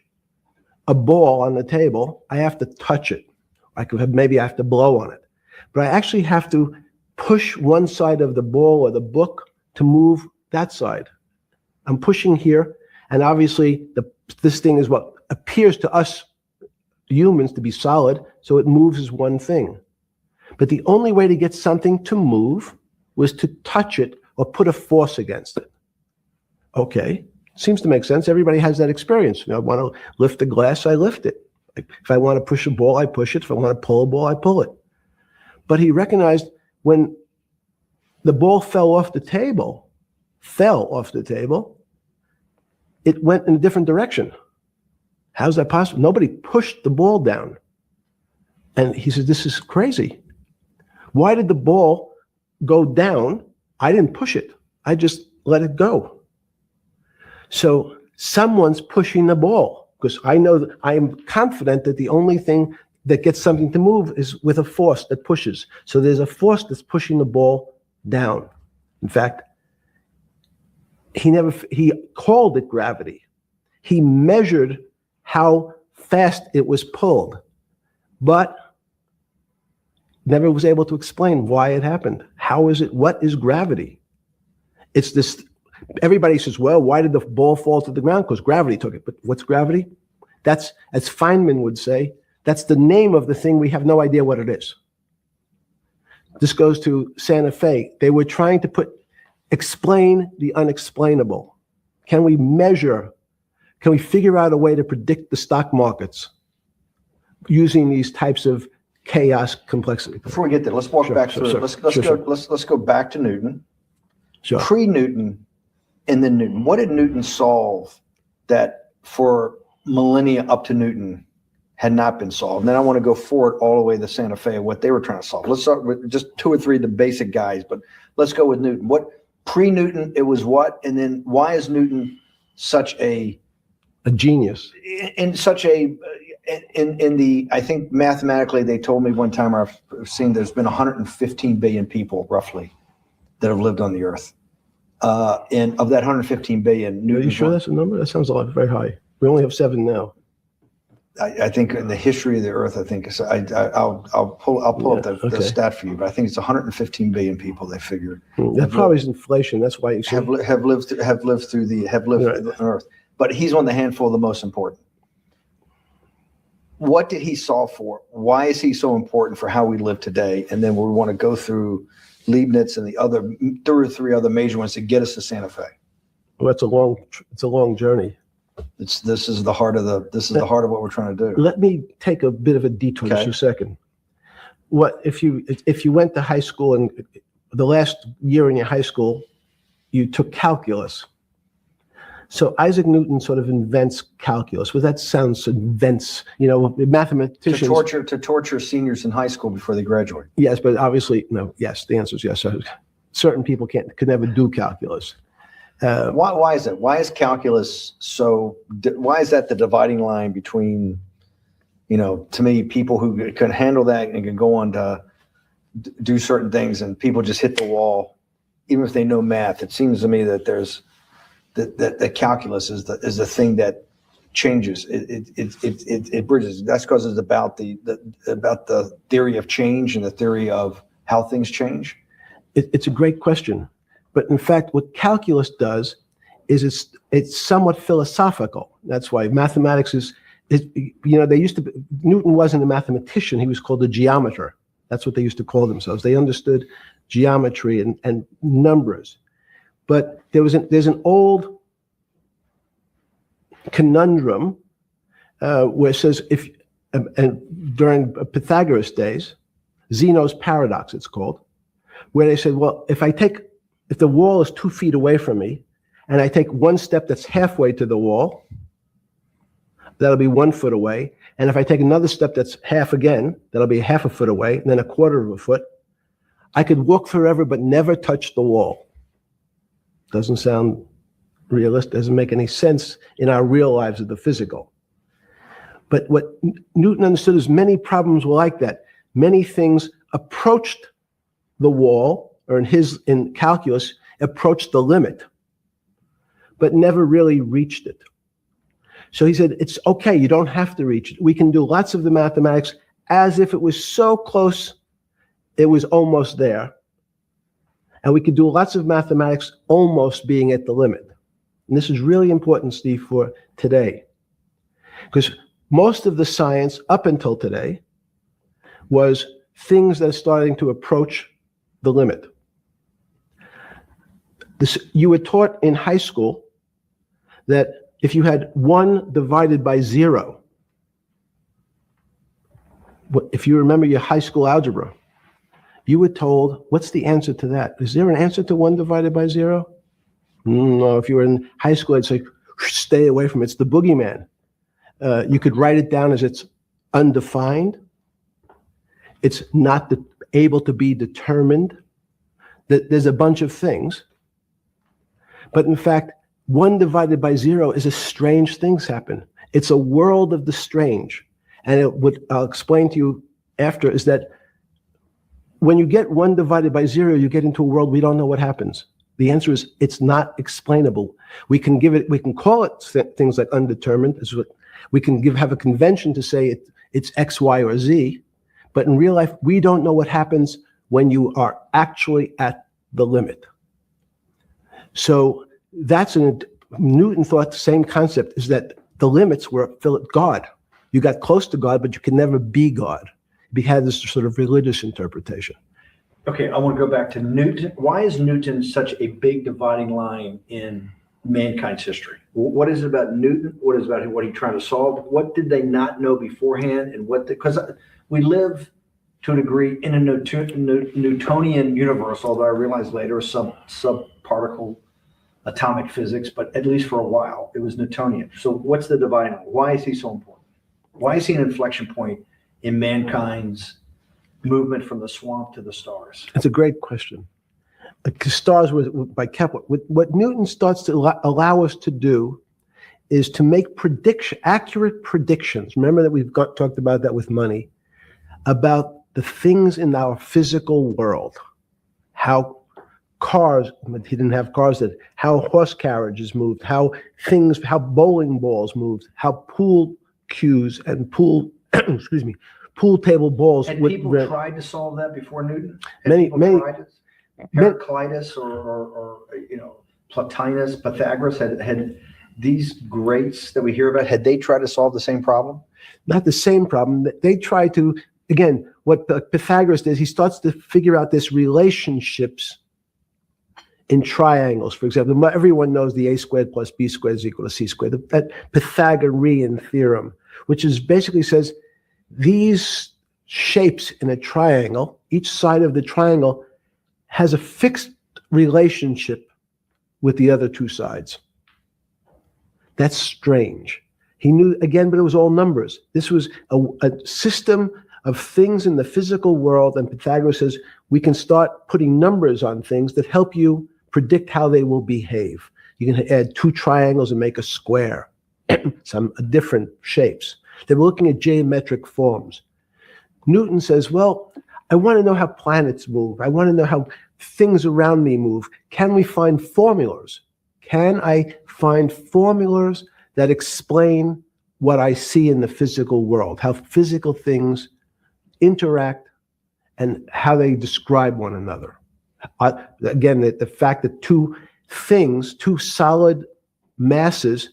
a ball on the table, I have to touch it. Maybe I have to blow on it. But I actually have to push one side of the ball or the book to move that side. I'm pushing here, and obviously this thing is what appears to us humans to be solid, so it moves as one thing. But the only way to get something to move was to touch it or put a force against it. Okay, seems to make sense. Everybody has that experience. I want to lift a glass, I lift it. If I want to push a ball, I push it. If I want to pull a ball, I pull it. But he recognized when the ball fell off the table, it went in a different direction. How's that possible? Nobody pushed the ball down. And he says, this is crazy. Why did the ball go down? I didn't push it. I just let it go. So someone's pushing the ball, because I know that I am confident that the only thing that gets something to move is with a force that pushes. So there's a force that's pushing the ball down. In fact, he called it gravity. He measured how fast it was pulled, but never was able to explain why it happened. How is it? What is gravity? It's this. Everybody says, well, why did the ball fall to the ground? Because gravity took it. But what's gravity? That's, as Feynman would say, that's the name of the thing. We have no idea what it is. This goes to Santa Fe. They were trying to explain the unexplainable. Can we measure? Can we figure out a way to predict the stock markets using these types of chaos complexity? Before we get there, let's walk back through. Let's go back to Newton. Sure. Pre-Newton and then Newton. What did Newton solve that for millennia up to Newton had not been solved? And then I want to go forward all the way to Santa Fe, what they were trying to solve. Let's start with just 2 or 3 of the basic guys, but let's go with Newton. What pre-Newton, it was what? And then why is Newton such a genius? In the, I think mathematically, they told me one time, I've seen there's been 115 billion people roughly that have lived on the earth. And of that 115 billion, Newton. Are you sure that's a number? That sounds a lot, very high. We only have 7 now. I think in the history of the earth, I think it's, I'll pull up the stat for you, but I think it's 115 billion people. They figure that probably is inflation. That's why you have lived through the earth. But he's one of the handful of the most important. What did he solve for? Why is he so important for how we live today? And then we want to go through Leibniz and the other 2 or 3 other major ones to get us to Santa Fe. Well, it's a long journey. This is the heart of what we're trying to do. Let me take a bit of a detour just Okay. a second. What if you went to high school and the last year in your high school, you took calculus? So Isaac Newton sort of invents calculus. Well, that sounds invents, mathematicians. To torture seniors in high school before they graduate. Yes, but obviously, no. Yes, the answer is yes. Certain people could never do calculus. Why is that? Why is calculus why is that the dividing line between, to me, people who can handle that and can go on to do certain things, and people just hit the wall, even if they know math? It seems to me that there's that calculus is the thing that changes. It bridges. That's because it's about the theory of change and the theory of how things change. It's a great question. But in fact, what calculus does is it's somewhat philosophical. That's why mathematics Newton wasn't a mathematician. He was called a geometer. That's what they used to call themselves. They understood geometry and numbers. But there's an old conundrum where it says during Pythagoras' days, Zeno's paradox it's called, where they said, well, if the wall is 2 feet away from me, and I take one step that's halfway to the wall, that'll be 1 foot away. And if I take another step that's half again, that'll be half a foot away, and then a quarter of a foot. I could walk forever but never touch the wall. Doesn't sound realistic, doesn't make any sense in our real lives of the physical. But what Newton understood is many problems were like that. Many things approached the wall, or in calculus, approached the limit, but never really reached it. So he said, it's okay, you don't have to reach it. We can do lots of the mathematics as if it was so close, it was almost there. And we could do lots of mathematics almost being at the limit. And this is really important, Steve, for today. Because most of the science up until today was things that are starting to approach the limit. You were taught in high school that if you had 1 divided by 0, if you remember your high school algebra, you were told, what's the answer to that? Is there an answer to 1 divided by 0? No, if you were in high school, I'd say, stay away from it. It's the boogeyman. You could write it down as it's undefined. It's not able to be determined. There's a bunch of things. But in fact, 1 divided by 0 is a strange things happen. It's a world of the strange. And what I'll explain to you after is that when you get 1 divided by 0, you get into a world we don't know what happens. The answer is it's not explainable. We can call it things like undetermined. We can have a convention to say it's X, Y, or Z. But in real life, we don't know what happens when you are actually at the limit. So Newton thought the same concept is that the limits were God. You got close to God, but you could never be God. He had this sort of religious interpretation. Okay, I want to go back to Newton. Why is Newton such a big dividing line in mankind's history? What is it about Newton? What is it about what he tried to solve? What did they not know beforehand? And because we live to a degree in a Newtonian universe, although I realized later subparticle atomic physics, but at least for a while it was Newtonian. So what's the dividing line? Why is he so important? Why is he an inflection point in mankind's movement from the swamp to the stars? It's a great question. The stars were by Kepler. What Newton starts to allow us to do is to make accurate predictions. Remember that we've talked about that with money, about the things in our physical world, how cars, he didn't have cars, how horse carriages moved, how bowling balls moved, how pool cues and pool table balls. Had people tried to solve that before Newton? Many. Heraclitus or Plotinus, Pythagoras had these greats that we hear about, had they tried to solve the same problem? Not the same problem. They try to, again, what Pythagoras does, he starts to figure out this relationships in triangles. For example, everyone knows the a squared plus b squared is equal to c squared, that Pythagorean theorem, which is basically says these shapes in a triangle, each side of the triangle has a fixed relationship with the other two sides. That's strange. He knew, again, but it was all numbers. This was a system of things in the physical world, and Pythagoras says we can start putting numbers on things that help you predict how they will behave. You can add two triangles and make a square, some different shapes. They were looking at geometric forms. Newton says, well, I want to know how planets move. I want to know how things around me move. Can we find formulas? Can I find formulas that explain what I see in the physical world, how physical things interact and how they describe one another? Again, the fact that two solid masses,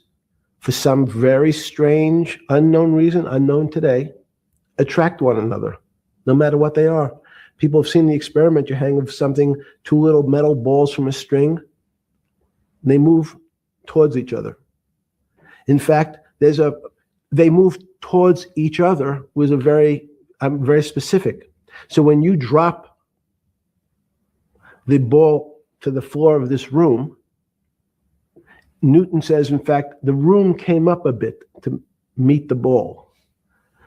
for some very strange, unknown reason, unknown today, attract one another, no matter what they are. People have seen the experiment. You hang something, two little metal balls from a string, they move towards each other. In fact, they move towards each other was very specific. So when you drop the ball to the floor of this room, Newton says, in fact, the room came up a bit to meet the ball.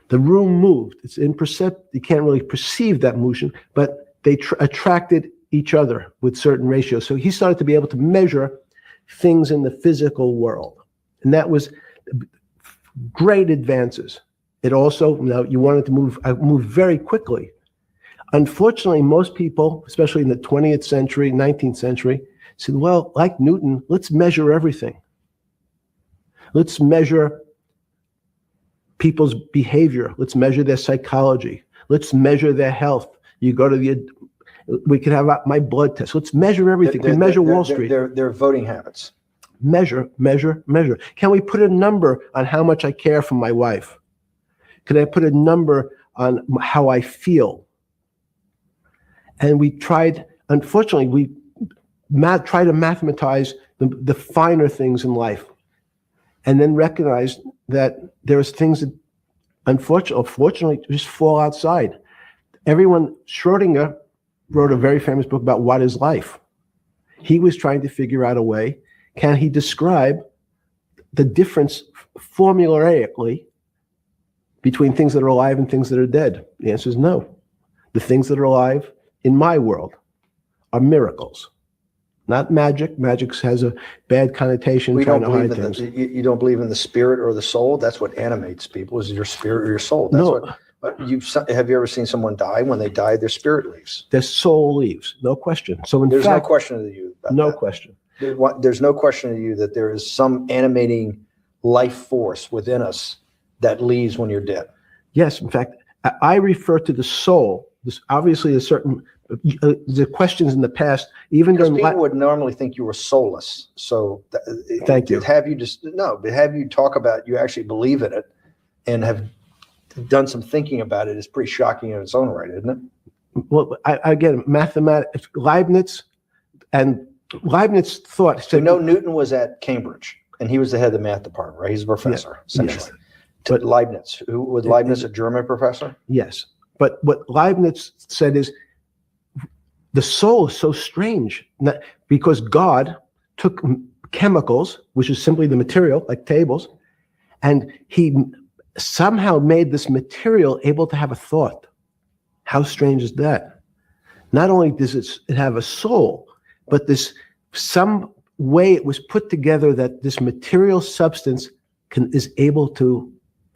The room moved. It's imperceptible. You can't really perceive that motion, but they attracted each other with certain ratios. So he started to be able to measure things in the physical world. And that was great advances. It also, you wanted to move very quickly. Unfortunately, most people, especially in the 20th century, 19th century, said, well, like Newton, let's measure everything. Let's measure people's behavior. Let's measure their psychology. Let's measure their health. You go to we can have my blood test. Let's measure everything. We measure Wall Street. Their voting habits. Measure. Can we put a number on how much I care for my wife? Can I put a number on how I feel? And we tried, unfortunately, we try to mathematize the finer things in life, and then recognize that there's things that, unfortunately, just fall outside. Schrodinger wrote a very famous book about what is life. He was trying to figure out a way, can he describe the difference formulaically between things that are alive and things that are dead? The answer is no. The things that are alive in my world are miracles, not magic. Magic has a bad connotation. We trying don't to hide believe in things. you don't believe in the spirit or the soul. That's what animates people, is your spirit or your soul. That's No. Have you ever seen someone die? When they die, their spirit leaves. Their soul leaves, no question. So in There's fact, no question to you about no that. question. There's no question to you that there is some animating life force within us that leaves when you're dead. Yes, in fact, I refer to the soul. This obviously a certain the questions in the past, even Because during people would normally think you were soulless. So Thank you. But have you talk about you actually believe in it and have done some thinking about it is pretty shocking in its own right, isn't it? well, again, mathematics, Leibniz thought. So Newton was at Cambridge and he was the head of the math department, right? He's a professor, essentially. Yes. But Leibniz, was Leibniz a German professor? Yes, but what Leibniz said is the soul is so strange because God took chemicals, which is simply the material, like tables, and he somehow made this material able to have a thought. How strange is that? Not only does it have a soul, but some way it was put together that this material substance is able to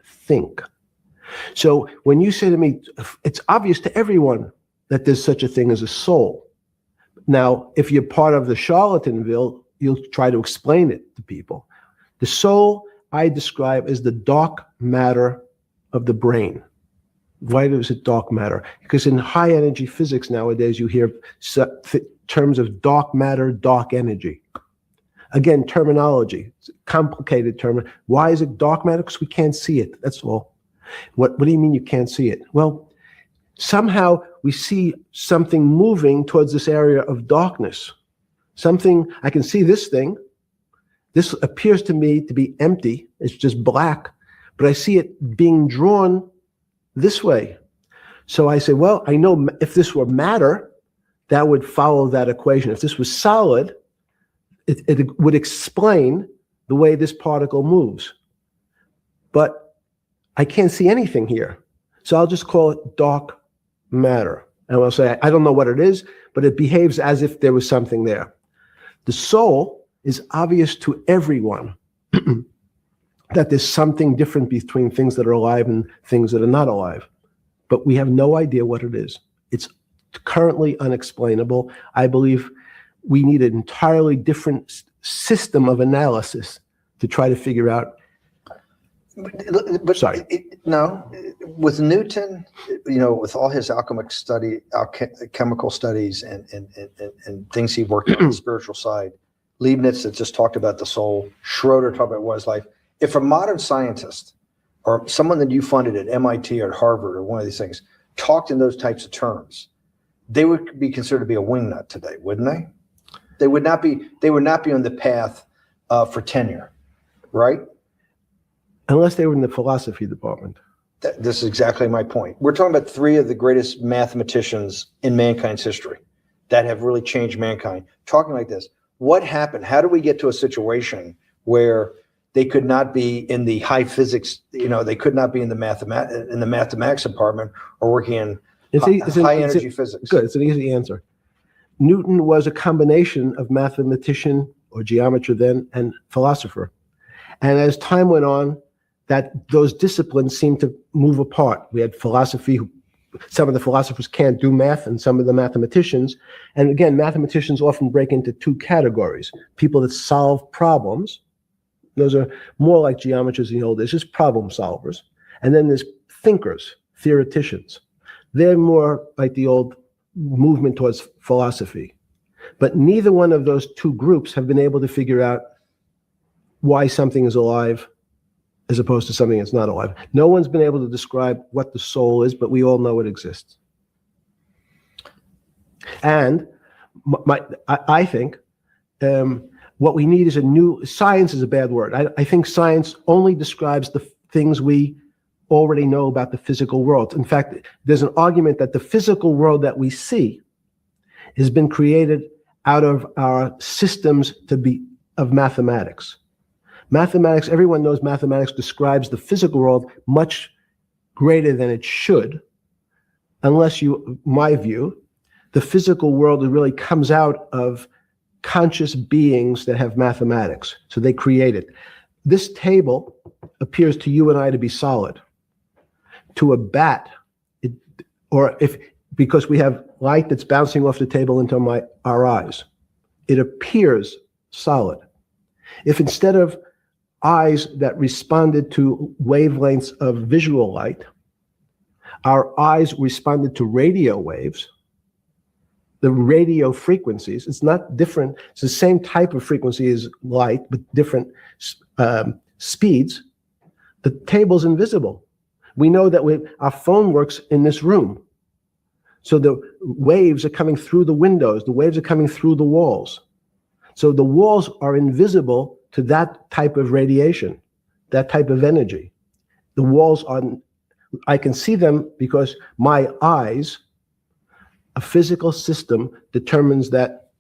think. So when you say to me, it's obvious to everyone that there's such a thing as a soul. Now, if you're part of the Charlatanville, you'll try to explain it to people. The soul I describe as the dark matter of the brain. Why is it dark matter? Because in high energy physics nowadays, you hear terms of dark matter, dark energy. Again, terminology, it's a complicated term. Why is it dark matter? Because we can't see it, that's all. What do you mean you can't see it? Well, somehow we see something moving towards this area of darkness. Something, I can see this thing. This appears to me to be empty. It's just black, but I see it being drawn this way. So I say, well, I know if this were matter, that would follow that equation. If this was solid, it would explain the way this particle moves. But I can't see anything here. So I'll just call it dark matter. And I'll say, I don't know what it is, but it behaves as if there was something there. The soul is obvious to everyone that there's something different between things that are alive and things that are not alive. But we have no idea what it is. It's currently unexplainable. I believe we need an entirely different system of analysis to try to figure out. But Sorry. No, with Newton, with all his chemical studies and things he worked on the spiritual side, Leibniz that just talked about the soul, Schroeder talked about what it's like. If a modern scientist or someone that you funded at MIT or at Harvard or one of these things talked in those types of terms, they would be considered to be a wingnut today, wouldn't they? They would not be on the path for tenure, right? Unless they were in the philosophy department. This is exactly my point. We're talking about three of the greatest mathematicians in mankind's history that have really changed mankind. Talking like this, what happened? How do we get to a situation where they could not be in the high physics, they could not be in the mathematics department or working in high energy physics? Good, it's an easy answer. Newton was a combination of mathematician or geometer then and philosopher. And as time went on, those disciplines seemed to move apart. We had philosophy. Some of the philosophers can't do math, and some of the mathematicians. And again, mathematicians often break into two categories. People that solve problems. Those are more like geometers in the old days, just problem solvers. And then there's thinkers, theoreticians. They're more like the old movement towards philosophy. But neither one of those two groups have been able to figure out why something is alive as opposed to something that's not alive. No one's been able to describe what the soul is, but we all know it exists. And I think what we need is science is a bad word. I think science only describes the things we already know about the physical world. In fact, there's an argument that the physical world that we see has been created out of our systems of mathematics. Mathematics, everyone knows mathematics describes the physical world much greater than it should, unless my view, the physical world really comes out of conscious beings that have mathematics. So they create it. This table appears to you and I to be solid. To a bat, because we have light that's bouncing off the table into our eyes, it appears solid. If instead of eyes that responded to wavelengths of visual light, our eyes responded to radio waves, the radio frequencies, it's not different, it's the same type of frequency as light, but different speeds, the table's invisible. We know that our phone works in this room. So the waves are coming through the windows, the waves are coming through the walls. So the walls are invisible to that type of radiation, that type of energy. The walls I can see them because my eyes, a physical system determines that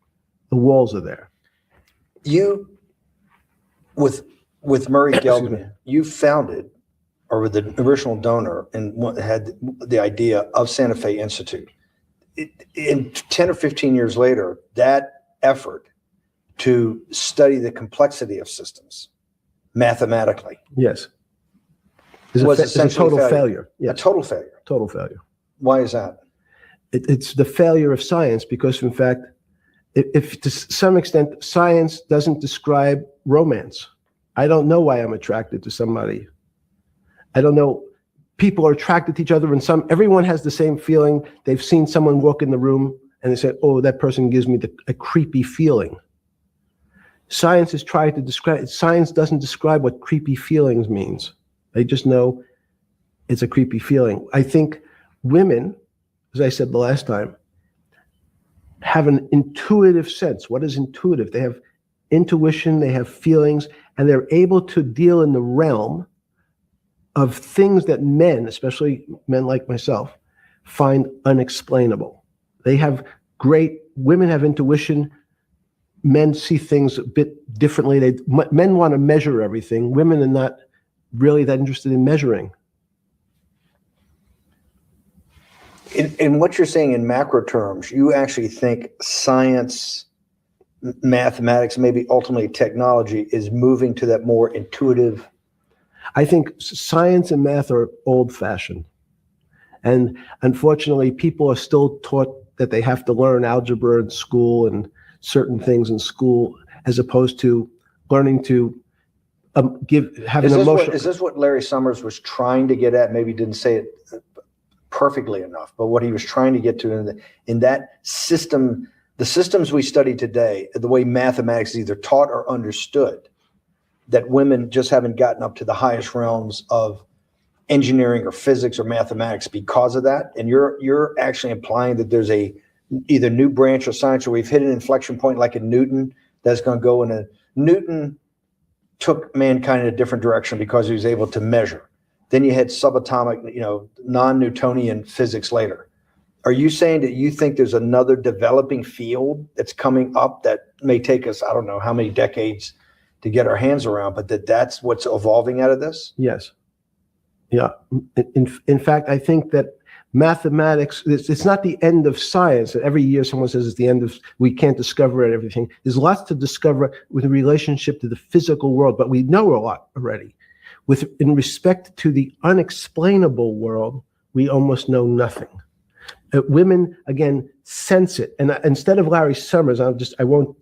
the walls are there. You, with Murray Gelman, you founded, or with the original donor, and had the idea of Santa Fe Institute. In 10 or 15 years later, that effort to study the complexity of systems mathematically. Yes. Was it's a total failure. Yes. A total failure. Total failure. Why is that? It's the failure of science because, in fact, if to some extent science doesn't describe romance, I don't know why I'm attracted to somebody. I don't know. People are attracted to each other, and everyone has the same feeling. They've seen someone walk in the room, and they say, "Oh, that person gives me a creepy feeling." Science has tried to describe. Science doesn't describe what creepy feelings means. They just know it's a creepy feeling. I think women, as I said the last time, have an intuitive sense. What is intuitive? They have intuition, they have feelings, and they're able to deal in the realm of things that men, especially men like myself, find unexplainable. Women have intuition. Men see things a bit differently. Men want to measure everything. Women are not really that interested in measuring. In what you're saying in macro terms, you actually think science, mathematics, maybe ultimately technology is moving to that more intuitive. I think science and math are old-fashioned. And unfortunately, people are still taught that they have to learn algebra in school and certain things in school, as opposed to learning to have an emotion. Is this what Larry Summers was trying to get at? Maybe didn't say it perfectly enough, but what he was trying to get to in that system, the systems we study today, the way mathematics is either taught or understood, that women just haven't gotten up to the highest realms of engineering or physics or mathematics because of that. And you're actually implying that there's a either new branch of science, or we've hit an inflection point like in Newton that's going to go in a Newton took mankind in a different direction because he was able to measure. Then you had subatomic, non-Newtonian physics later. Are you saying that you think there's another developing field that's coming up that may take us, I don't know how many decades to get our hands around, but that's what's evolving out of this? Yes. Yeah. In fact, I think that mathematics, it's not the end of science. Every year someone says it's the end of, we can't discover everything. There's lots to discover with a relationship to the physical world, but we know a lot already. In respect to the unexplainable world, we almost know nothing. Women, again, sense it. And instead of Larry Summers, I won't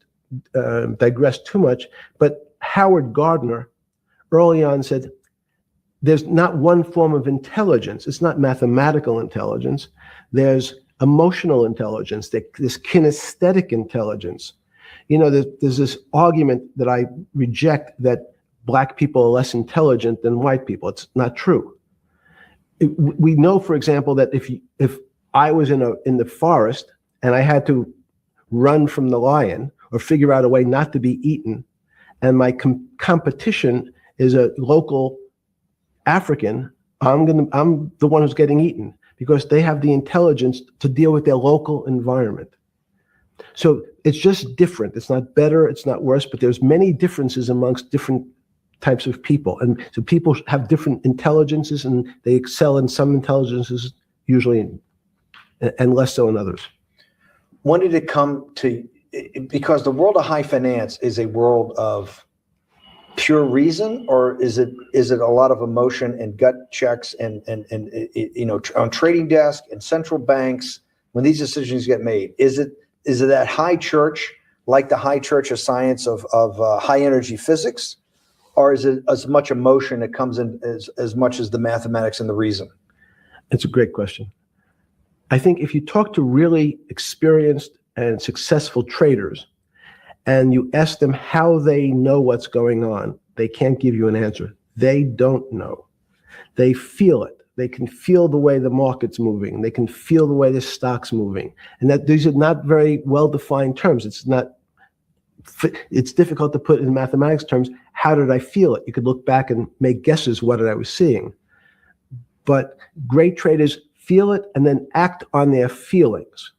digress too much, but Howard Gardner early on said, there's not one form of intelligence. It's not mathematical intelligence. There's emotional intelligence. There's kinesthetic intelligence. There's this argument that I reject that Black people are less intelligent than white people. It's not true. We know, for example, that if I was in the forest and I had to run from the lion or figure out a way not to be eaten, and my competition is a local African, I'm the one who's getting eaten because they have the intelligence to deal with their local environment. So it's just different. It's not better, it's not worse, but there's many differences amongst different types of people. And so people have different intelligences and they excel in some intelligences usually and less so in others. When did it come to, because the world of high finance is a world of pure reason, or is it a lot of emotion and gut checks and on trading desk and central banks when these decisions get made? Is it that high church, like the high church of science of high energy physics, or is it as much emotion that comes in as much as the mathematics and the reason? It's a great question. I think if you talk to really experienced and successful traders and you ask them how they know what's going on, they can't give you an answer. They don't know. They feel it. They can feel the way the market's moving. They can feel the way the stock's moving. And that these are not very well-defined terms. It's difficult to put in mathematics terms. How did I feel it? You could look back and make guesses what I was seeing. But great traders feel it and then act on their feelings.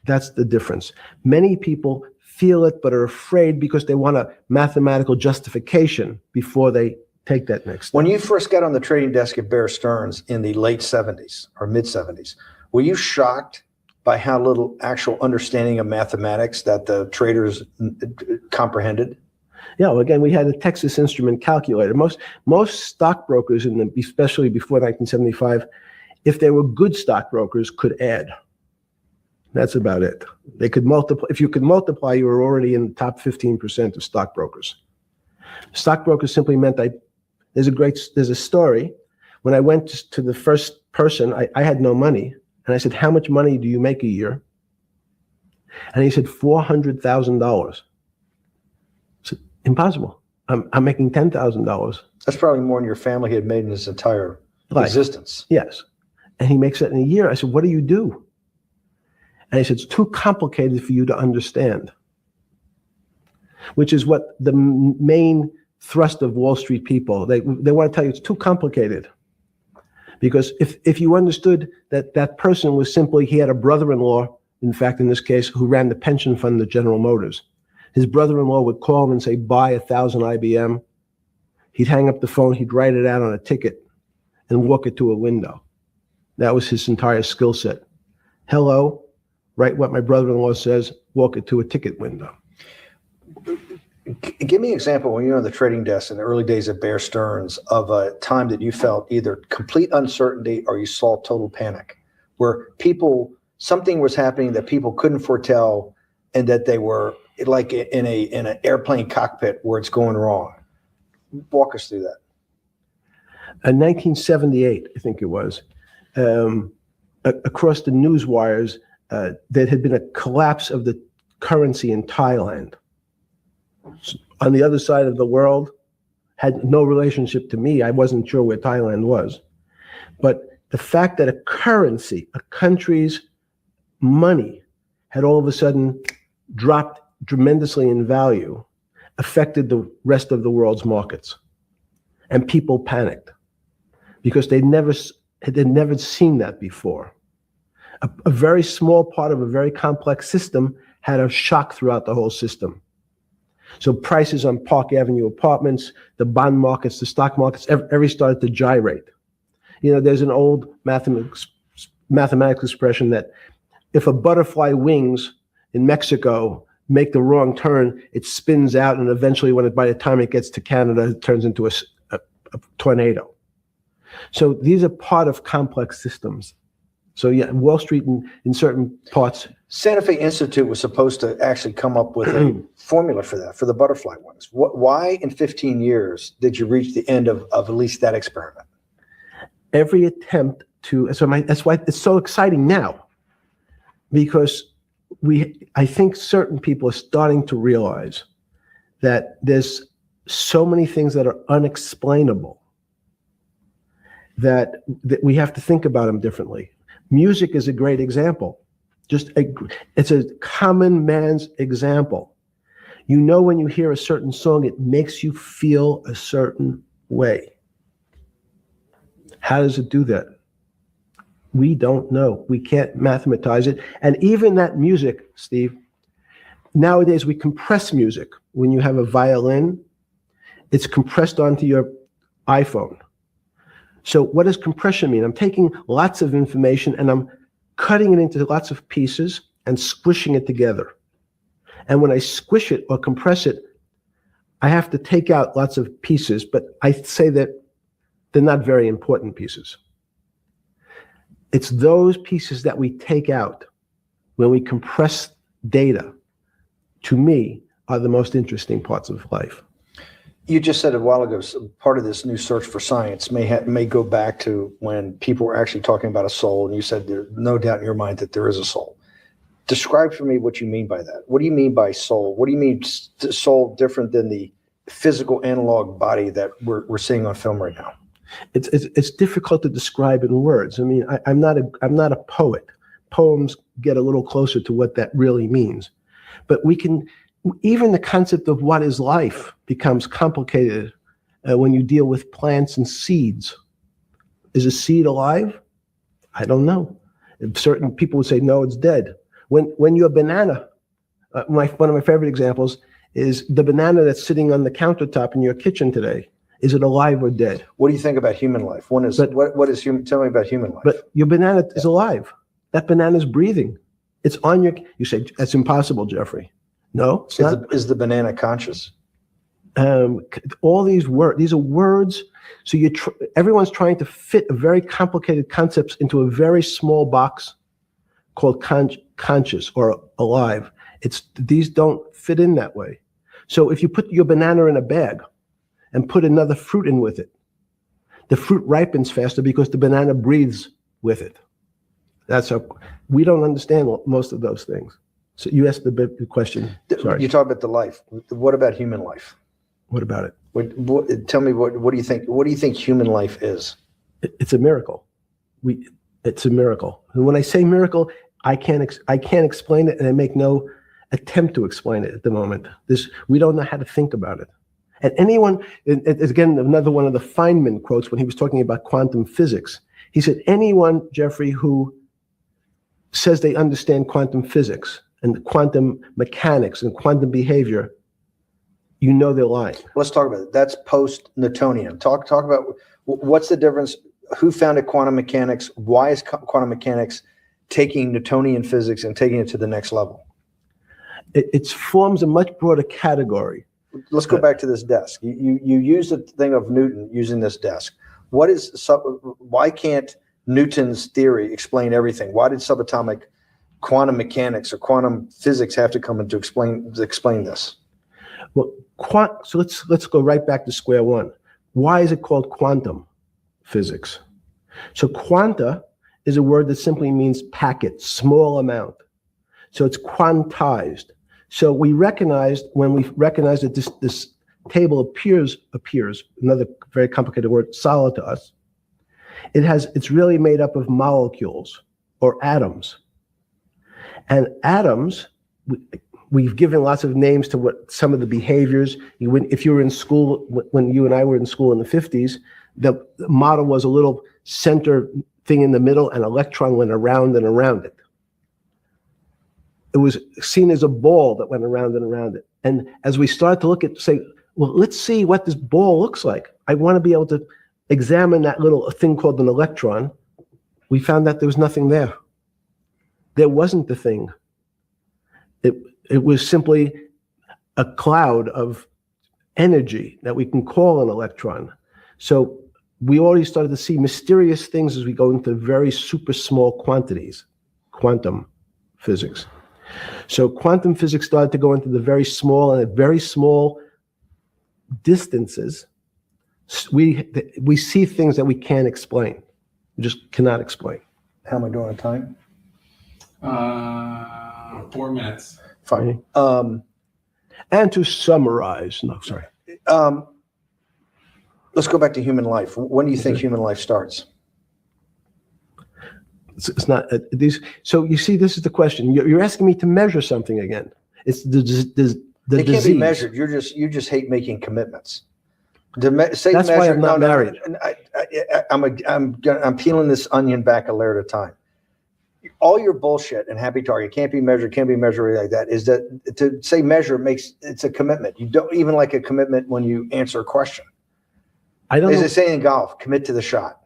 That's the difference. Many people feel it but are afraid because they want a mathematical justification before they take that next step. When you first got on the trading desk at Bear Stearns in the late 70s or mid 70s, were you shocked by how little actual understanding of mathematics that the traders comprehended? Yeah, well, again, we had a Texas Instrument calculator. Most stockbrokers, especially before 1975, if they were good stockbrokers, could add. That's about it. They could multiply. If you could multiply, you were already in the top 15% of stockbrokers. Stockbrokers simply meant there's a story. When I went to the first person, I had no money. And I said, how much money do you make a year? And he said, $400,000. I said, impossible. I'm making $10,000. That's probably more than your family had made in its entire Life. existence. Yes. And he makes that in a year. I said, what do you do? And he said, it's too complicated for you to understand, which is what the main thrust of Wall Street people, they want to tell you it's too complicated. Because if you understood that that person was simply, he had a brother-in-law, in fact, in this case, who ran the pension fund at General Motors. His brother-in-law would call him and say, buy 1,000 IBM. He'd hang up the phone, he'd write it out on a ticket and walk it to a window. That was his entire skill set. Hello, write what my brother-in-law says, walk it to a ticket window. Give me an example when you're on the trading desk in the early days of Bear Stearns of a time that you felt either complete uncertainty or you saw total panic, where something was happening that people couldn't foretell and that they were like in an airplane cockpit where it's going wrong. Walk us through that. In 1978, I think it was, across the news wires, there had been a collapse of the currency in Thailand. On the other side of the world, had no relationship to me. I wasn't sure where Thailand was. But the fact that a currency, a country's money, had all of a sudden dropped tremendously in value affected the rest of the world's markets. And people panicked because they'd never seen that before. A very small part of a very complex system had a shock throughout the whole system. So prices on Park Avenue apartments, the bond markets, the stock markets, every started to gyrate. You know, there's an old mathematical expression that if a butterfly wings in Mexico make the wrong turn, it spins out, and eventually, by the time it gets to Canada, it turns into a tornado. So these are part of complex systems. So yeah, Wall Street in certain parts. Santa Fe Institute was supposed to actually come up with a formula for that, for the butterfly wings. Why in 15 years did you reach the end of at least that experiment? Every attempt to, that's why it's so exciting now, because I think certain people are starting to realize that there's so many things that are unexplainable that we have to think about them differently. Music is a great example. It's a common man's example. You know, when you hear a certain song, it makes you feel a certain way. How does it do that? We don't know. We can't mathematize it. And even that music, Steve, nowadays we compress music. When you have a violin, it's compressed onto your iPhone. So what does compression mean? I'm taking lots of information and I'm cutting it into lots of pieces and squishing it together. And when I squish it or compress it, I have to take out lots of pieces, but I say that they're not very important pieces. It's those pieces that we take out when we compress data, to me, are the most interesting parts of life. You just said a while ago, part of this new search for science may go back to when people were actually talking about a soul, and you said there's no doubt in your mind that there is a soul. Describe for me what you mean by that. What do you mean by soul? What do you mean soul different than the physical analog body that we're seeing on film right now? It's difficult to describe in words. I mean, I'm not a poet. Poems get a little closer to what that really means, but even the concept of what is life becomes complicated when you deal with plants and seeds. Is a seed alive? I don't know. Certain people would say, no, it's dead. When you're a banana, one of my favorite examples is the banana that's sitting on the countertop in your kitchen today. Is it alive or dead? What do you think about human life? What is human? Tell me about human life. But your banana is alive. That banana is breathing. It's on your. You say that's impossible, Jeffrey. No, it's not. Is the banana conscious? All these words. These are words. So everyone's trying to fit a very complicated concepts into a very small box called conscious or alive. These don't fit in that way. So if you put your banana in a bag and put another fruit in with it, the fruit ripens faster because the banana breathes with it. We don't understand most of those things. So you asked the question. Sorry. You talk about the life. What about human life? What about it? Tell me what do you think? What do you think human life is? It's a miracle. It's a miracle. And when I say miracle, I can't explain it, and I make no attempt to explain it at the moment. We don't know how to think about it. And anyone, it's again, another one of the Feynman quotes when he was talking about quantum physics. He said, anyone, Jeffrey, who says they understand quantum physics and quantum mechanics and quantum behavior, you know they're lying. Let's talk about it. That's post-Newtonian. Talk about what's the difference. Who founded quantum mechanics? Why is quantum mechanics taking Newtonian physics and taking it to the next level? It forms a much broader category. Let's go back to this desk. You use the thing of Newton using this desk. Why can't Newton's theory explain everything? Why did subatomic quantum mechanics or quantum physics have to come in to explain this? Well, so let's go right back to square one. Why is it called quantum physics? So quanta is a word that simply means packet, small amount. So it's quantized. So we recognized, when we recognized that this table appears, another very complicated word, solid to us, it's really made up of molecules or atoms. And atoms, we've given lots of names to what some of the behaviors. If you were in school, when you and I were in school in the 50s, the model was a little center thing in the middle, and an electron went around and around it. It was seen as a ball that went around and around it. And as we start to look at, say, well, let's see what this ball looks like. I want to be able to examine that little thing called an electron. We found that there was nothing there. There wasn't the thing. It was simply a cloud of energy that we can call an electron. So we already started to see mysterious things as we go into very super small quantities, quantum physics. So quantum physics started to go into the very small, and at very small distances, we see things that we can't explain. We just cannot explain. How am I doing on time? 4 minutes. Fine. And to summarize, no, sorry. Let's go back to human life. When do you think human life starts? It's not these. So you see, this is the question. You're asking me to measure something again. It's the It can't disease. be measured. You just hate making commitments. That's why I'm not married. I'm peeling this onion back a layer at a time. All your bullshit and happy target can't be measured like that. Is that to say measure it's a commitment. You don't even like a commitment when you answer a question. I don't As know. they say in golf, commit to the shot.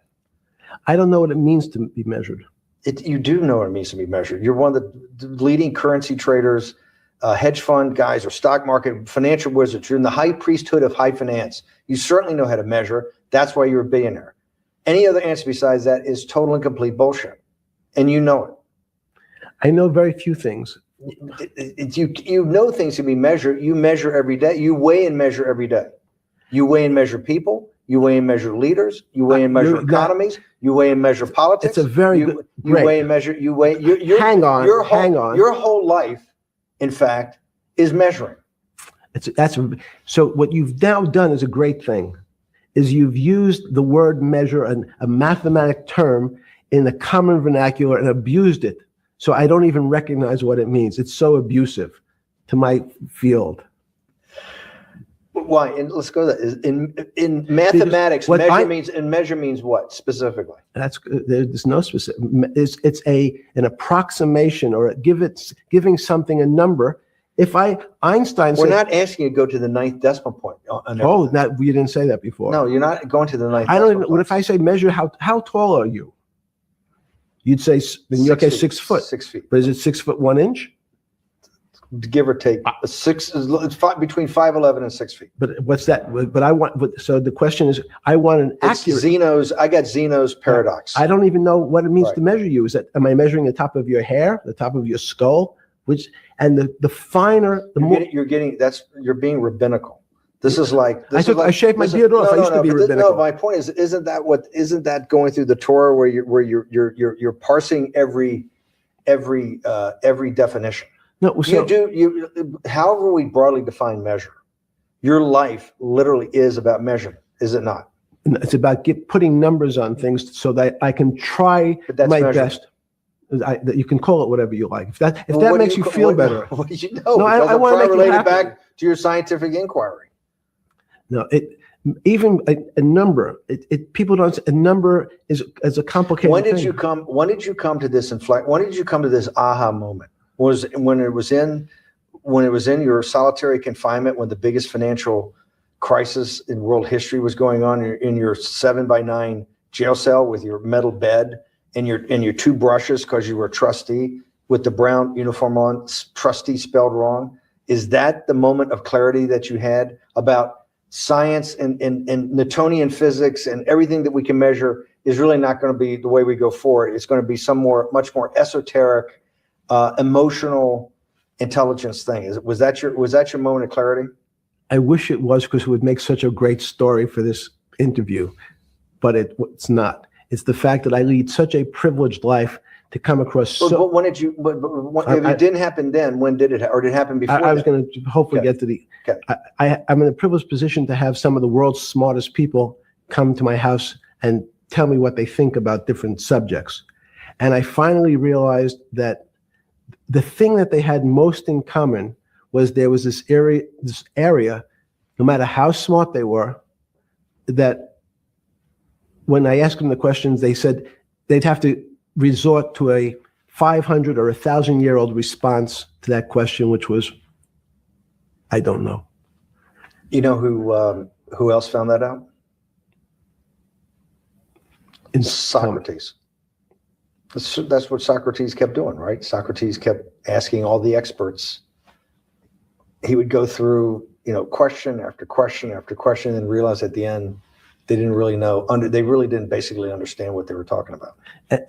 I don't know what it means to be measured. You do know what it means to be measured. You're one of the leading currency traders, hedge fund guys, or stock market financial wizards. You're in the high priesthood of high finance. You certainly know how to measure. That's why you're a billionaire. Any other answer besides that is total and complete bullshit. And you know it. I know very few things. You know things can be measured. You measure every day. You weigh and measure every day. You weigh and measure people. You weigh and measure leaders. You weigh and measure economies. You weigh and measure politics. It's a very good. You weigh and measure. You weigh. Hang on. Your whole life, in fact, is measuring. So what you've now done is a great thing, is you've used the word measure, a mathematic term, in the common vernacular, and abused it. So I don't even recognize what it means. It's so abusive to my field. Why? And let's go to that. In mathematics, measure means what specifically? There's no specific. It's an approximation, or giving something a number. Einstein said, we're not asking you to go to the 9th decimal point. You didn't say that before. No, you're not going to the 9th. I don't even. What if I say measure how tall are you? You'd say, 6 foot. 6 feet. But is it 6 foot 1 inch? Give or take. It's between 5'11" and 6 feet. But what's that? So the question is, I want an accurate. I got Zeno's paradox. I don't even know what it means to measure you. Am I measuring the top of your hair, the top of your skull? The finer, the more. You're being rabbinical. This is like. I shaved my beard off. I used to be rabbinical. No, my point is, isn't that going through the Torah where you're parsing every definition? No, so, however we broadly define measure, your life literally is about measurement, is it not? It's about putting numbers on things so that I can try my best. That you can call it whatever you like. If Well, that what do makes you feel better. What do you know? No, I Because I'm wanna trying make you relate it happy. back to your scientific inquiry. No, even a number. People don't. A number is a complicated. When did thing. you come? When did you come to this When did you come to this aha moment? Was when it was in your solitary confinement, when the biggest financial crisis in world history was going on in your 7x9 jail cell with your metal bed and your two brushes because you were a trustee with the brown uniform on, trustee spelled wrong? Is that the moment of clarity that you had about science and Newtonian physics and everything that we can measure is really not going to be the way we go forward? It's going to be much more esoteric, emotional intelligence thing. Was that your moment of clarity? I wish it was, because it would make such a great story for this interview, but it's not. It's the fact that I lead such a privileged life to come across. But when did you? If it didn't happen then, when did it? Or did it happen before? I was going to hopefully get to the. Okay. I'm in a privileged position to have some of the world's smartest people come to my house and tell me what they think about different subjects, and I finally realized that the thing that they had most in common was there was this area, no matter how smart they were, that when I asked them the questions, they said they'd have to resort to a 500 or 1,000-year-old response to that question, which was, I don't know. You know who else found that out? Socrates. That's what Socrates kept doing, right? Socrates kept asking all the experts. He would go through, question after question after question, and realize at the end they didn't really know. They really didn't basically understand what they were talking about.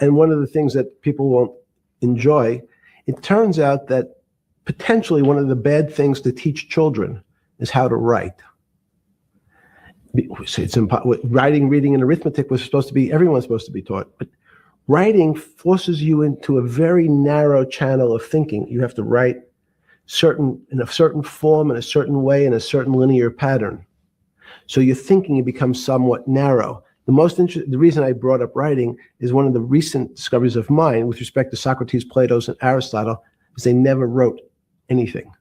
And one of the things that people won't enjoy, it turns out that potentially one of the bad things to teach children is how to write. It's writing, reading, and arithmetic was everyone's supposed to be taught, but writing forces you into a very narrow channel of thinking. You have to write in a certain form, in a certain way, in a certain linear pattern. So your thinking becomes somewhat narrow. The reason I brought up writing is one of the recent discoveries of mine with respect to Socrates, Plato, and Aristotle is they never wrote anything.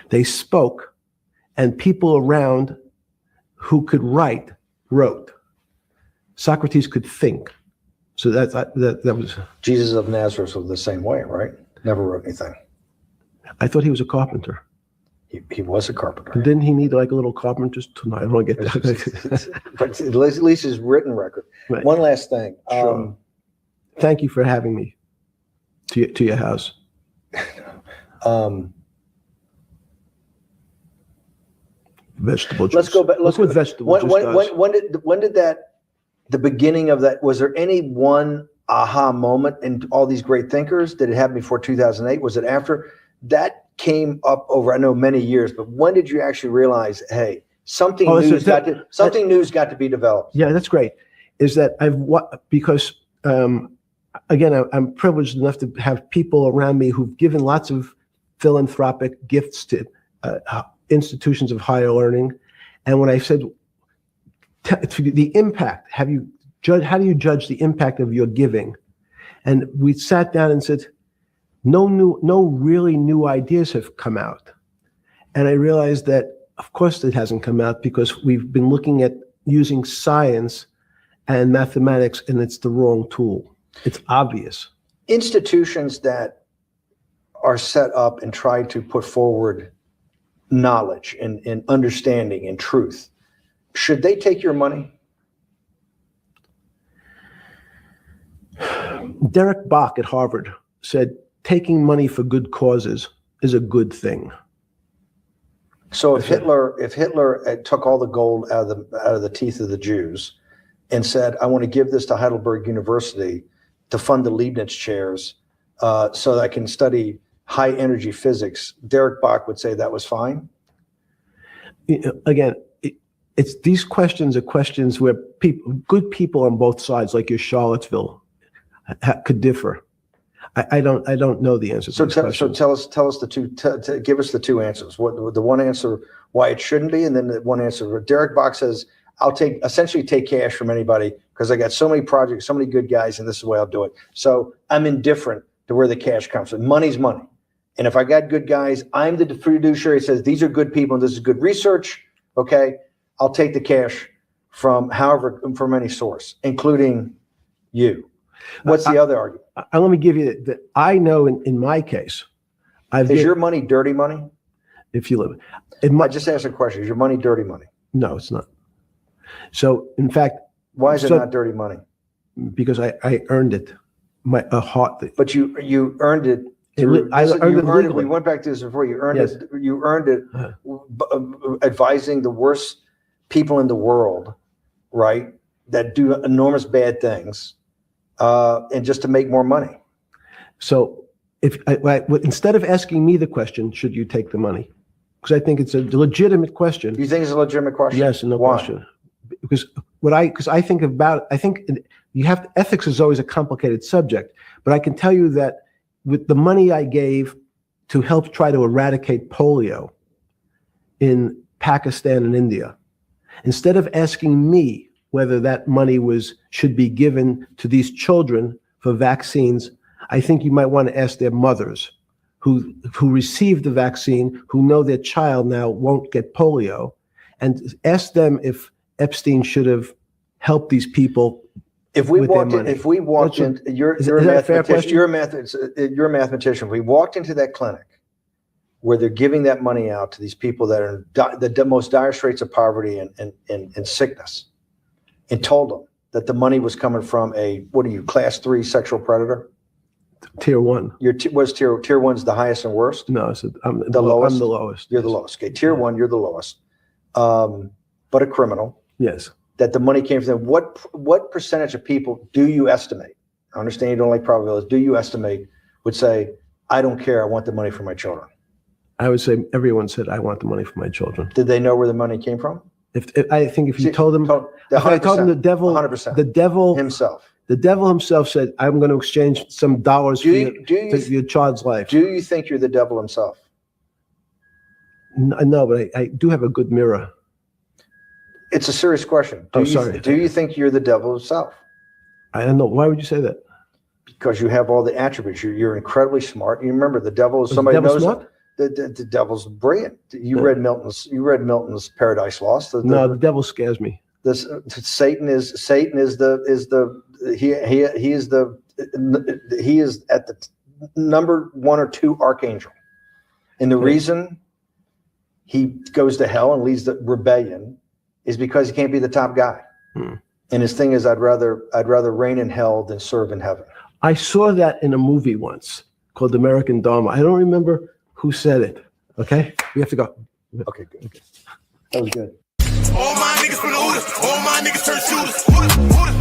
They spoke, and people around who could write wrote. Socrates could think. So that was. Jesus of Nazareth was the same way, right? Never wrote anything. I thought he was a carpenter. He was a carpenter. Didn't he need like a little carpenter's tool? I don't get that. But at least his written record. Right. One last thing. Sure. Thank you for having me to your house. Vegetable juice. Let's go back. Look what vegetable juice does. When did the beginning of that, was there any one aha moment in all these great thinkers? Did it happen before 2008? Was it after? That came up over, I know, many years, but when did you actually realize, hey, something new's got to be developed? Yeah, that's great. Is that because again, I'm privileged enough to have people around me who've given lots of philanthropic gifts to institutions of higher learning. And when I said the impact, how do you judge the impact of your giving? And we sat down and said, no really new ideas have come out. And I realized that, of course, it hasn't come out because we've been looking at using science and mathematics, and it's the wrong tool. It's obvious. Institutions that are set up and try to put forward knowledge and understanding and truth, should they take your money? Derek Bach at Harvard said, taking money for good causes is a good thing. So if Hitler took all the gold out of the teeth of the Jews and said, I want to give this to Heidelberg University to fund the Leibniz chairs so that I can study high energy physics, Derek Bach would say that was fine? Again, it's these questions are questions where good people on both sides, like your Charlottesville, could differ. I don't know the answer to this question. So tell us the two. Give us the two answers. What the one answer why it shouldn't be, and then the one answer. Derek Bach says, "I'll essentially take cash from anybody because I got so many projects, so many good guys, and this is the way I'll do it. So I'm indifferent to where the cash comes from. Money's money. And if I got good guys, I'm the fiduciary that says these are good people and this is good research. Okay. I'll take the cash from any source, including you. What's the other argument? Let me give you that. I know in my case, Is your money dirty money? if you live, I just asked a question. Is your money dirty money? no, it's not. So in fact, Why is it not dirty money? because I earned it, a heart. But you earned it. I earned it legally. We went back to this before. You earned Yes. it. You earned it advising the worst people in the world, right? That do enormous bad things, and just to make more money. So instead of asking me the question, should you take the money? Because I think it's a legitimate question. You think it's a legitimate question? Yes, no Why? question. Because I think ethics is always a complicated subject, but I can tell you that with the money I gave to help try to eradicate polio in Pakistan and India, instead of asking me whether that money should be given to these children for vaccines, I think you might want to ask their mothers who received the vaccine, who know their child now won't get polio, and ask them if Epstein should have helped these people. You're a mathematician. If we walked into that clinic where they're giving that money out to these people that are in the most dire straits of poverty and sickness, and told them that the money was coming from class 3 sexual predator? Tier 1. Tier 1's the highest and worst? No, so I'm the lowest. I'm the lowest. You're the lowest. Okay, tier 1, you're the lowest. But a criminal. Yes. That the money came from them. What percentage of people do you estimate? I understand you don't like probabilities. Do you estimate would say, I don't care, I want the money for my children? I would say everyone said, I want the money for my children. Did they know where the money came from? If you told them, I told them the devil, 100%. the devil himself. The devil himself said, I'm going to exchange some dollars for your child's life. Do you think you're the devil himself? No, but I do have a good mirror. It's a serious question. Sorry. Do you think you're the devil himself? I don't know. Why would you say that? Because you have all the attributes. You're incredibly smart. You remember the devil is somebody who knows the devil's brilliant. You read Milton's Paradise Lost. No, the devil scares me. Satan is at the number 1 or 2 archangel, and the reason he goes to hell and leads the rebellion is because he can't be the top guy. And his thing is, I'd rather reign in hell than serve in heaven. I saw that in a movie once called American Dharma. I don't remember who said it. Okay, we have to go. Okay, good. Okay. That was good. All my niggas from the Hooters, all my niggas turn shooters.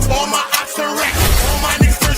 All my ops turn rap, all my niggas turn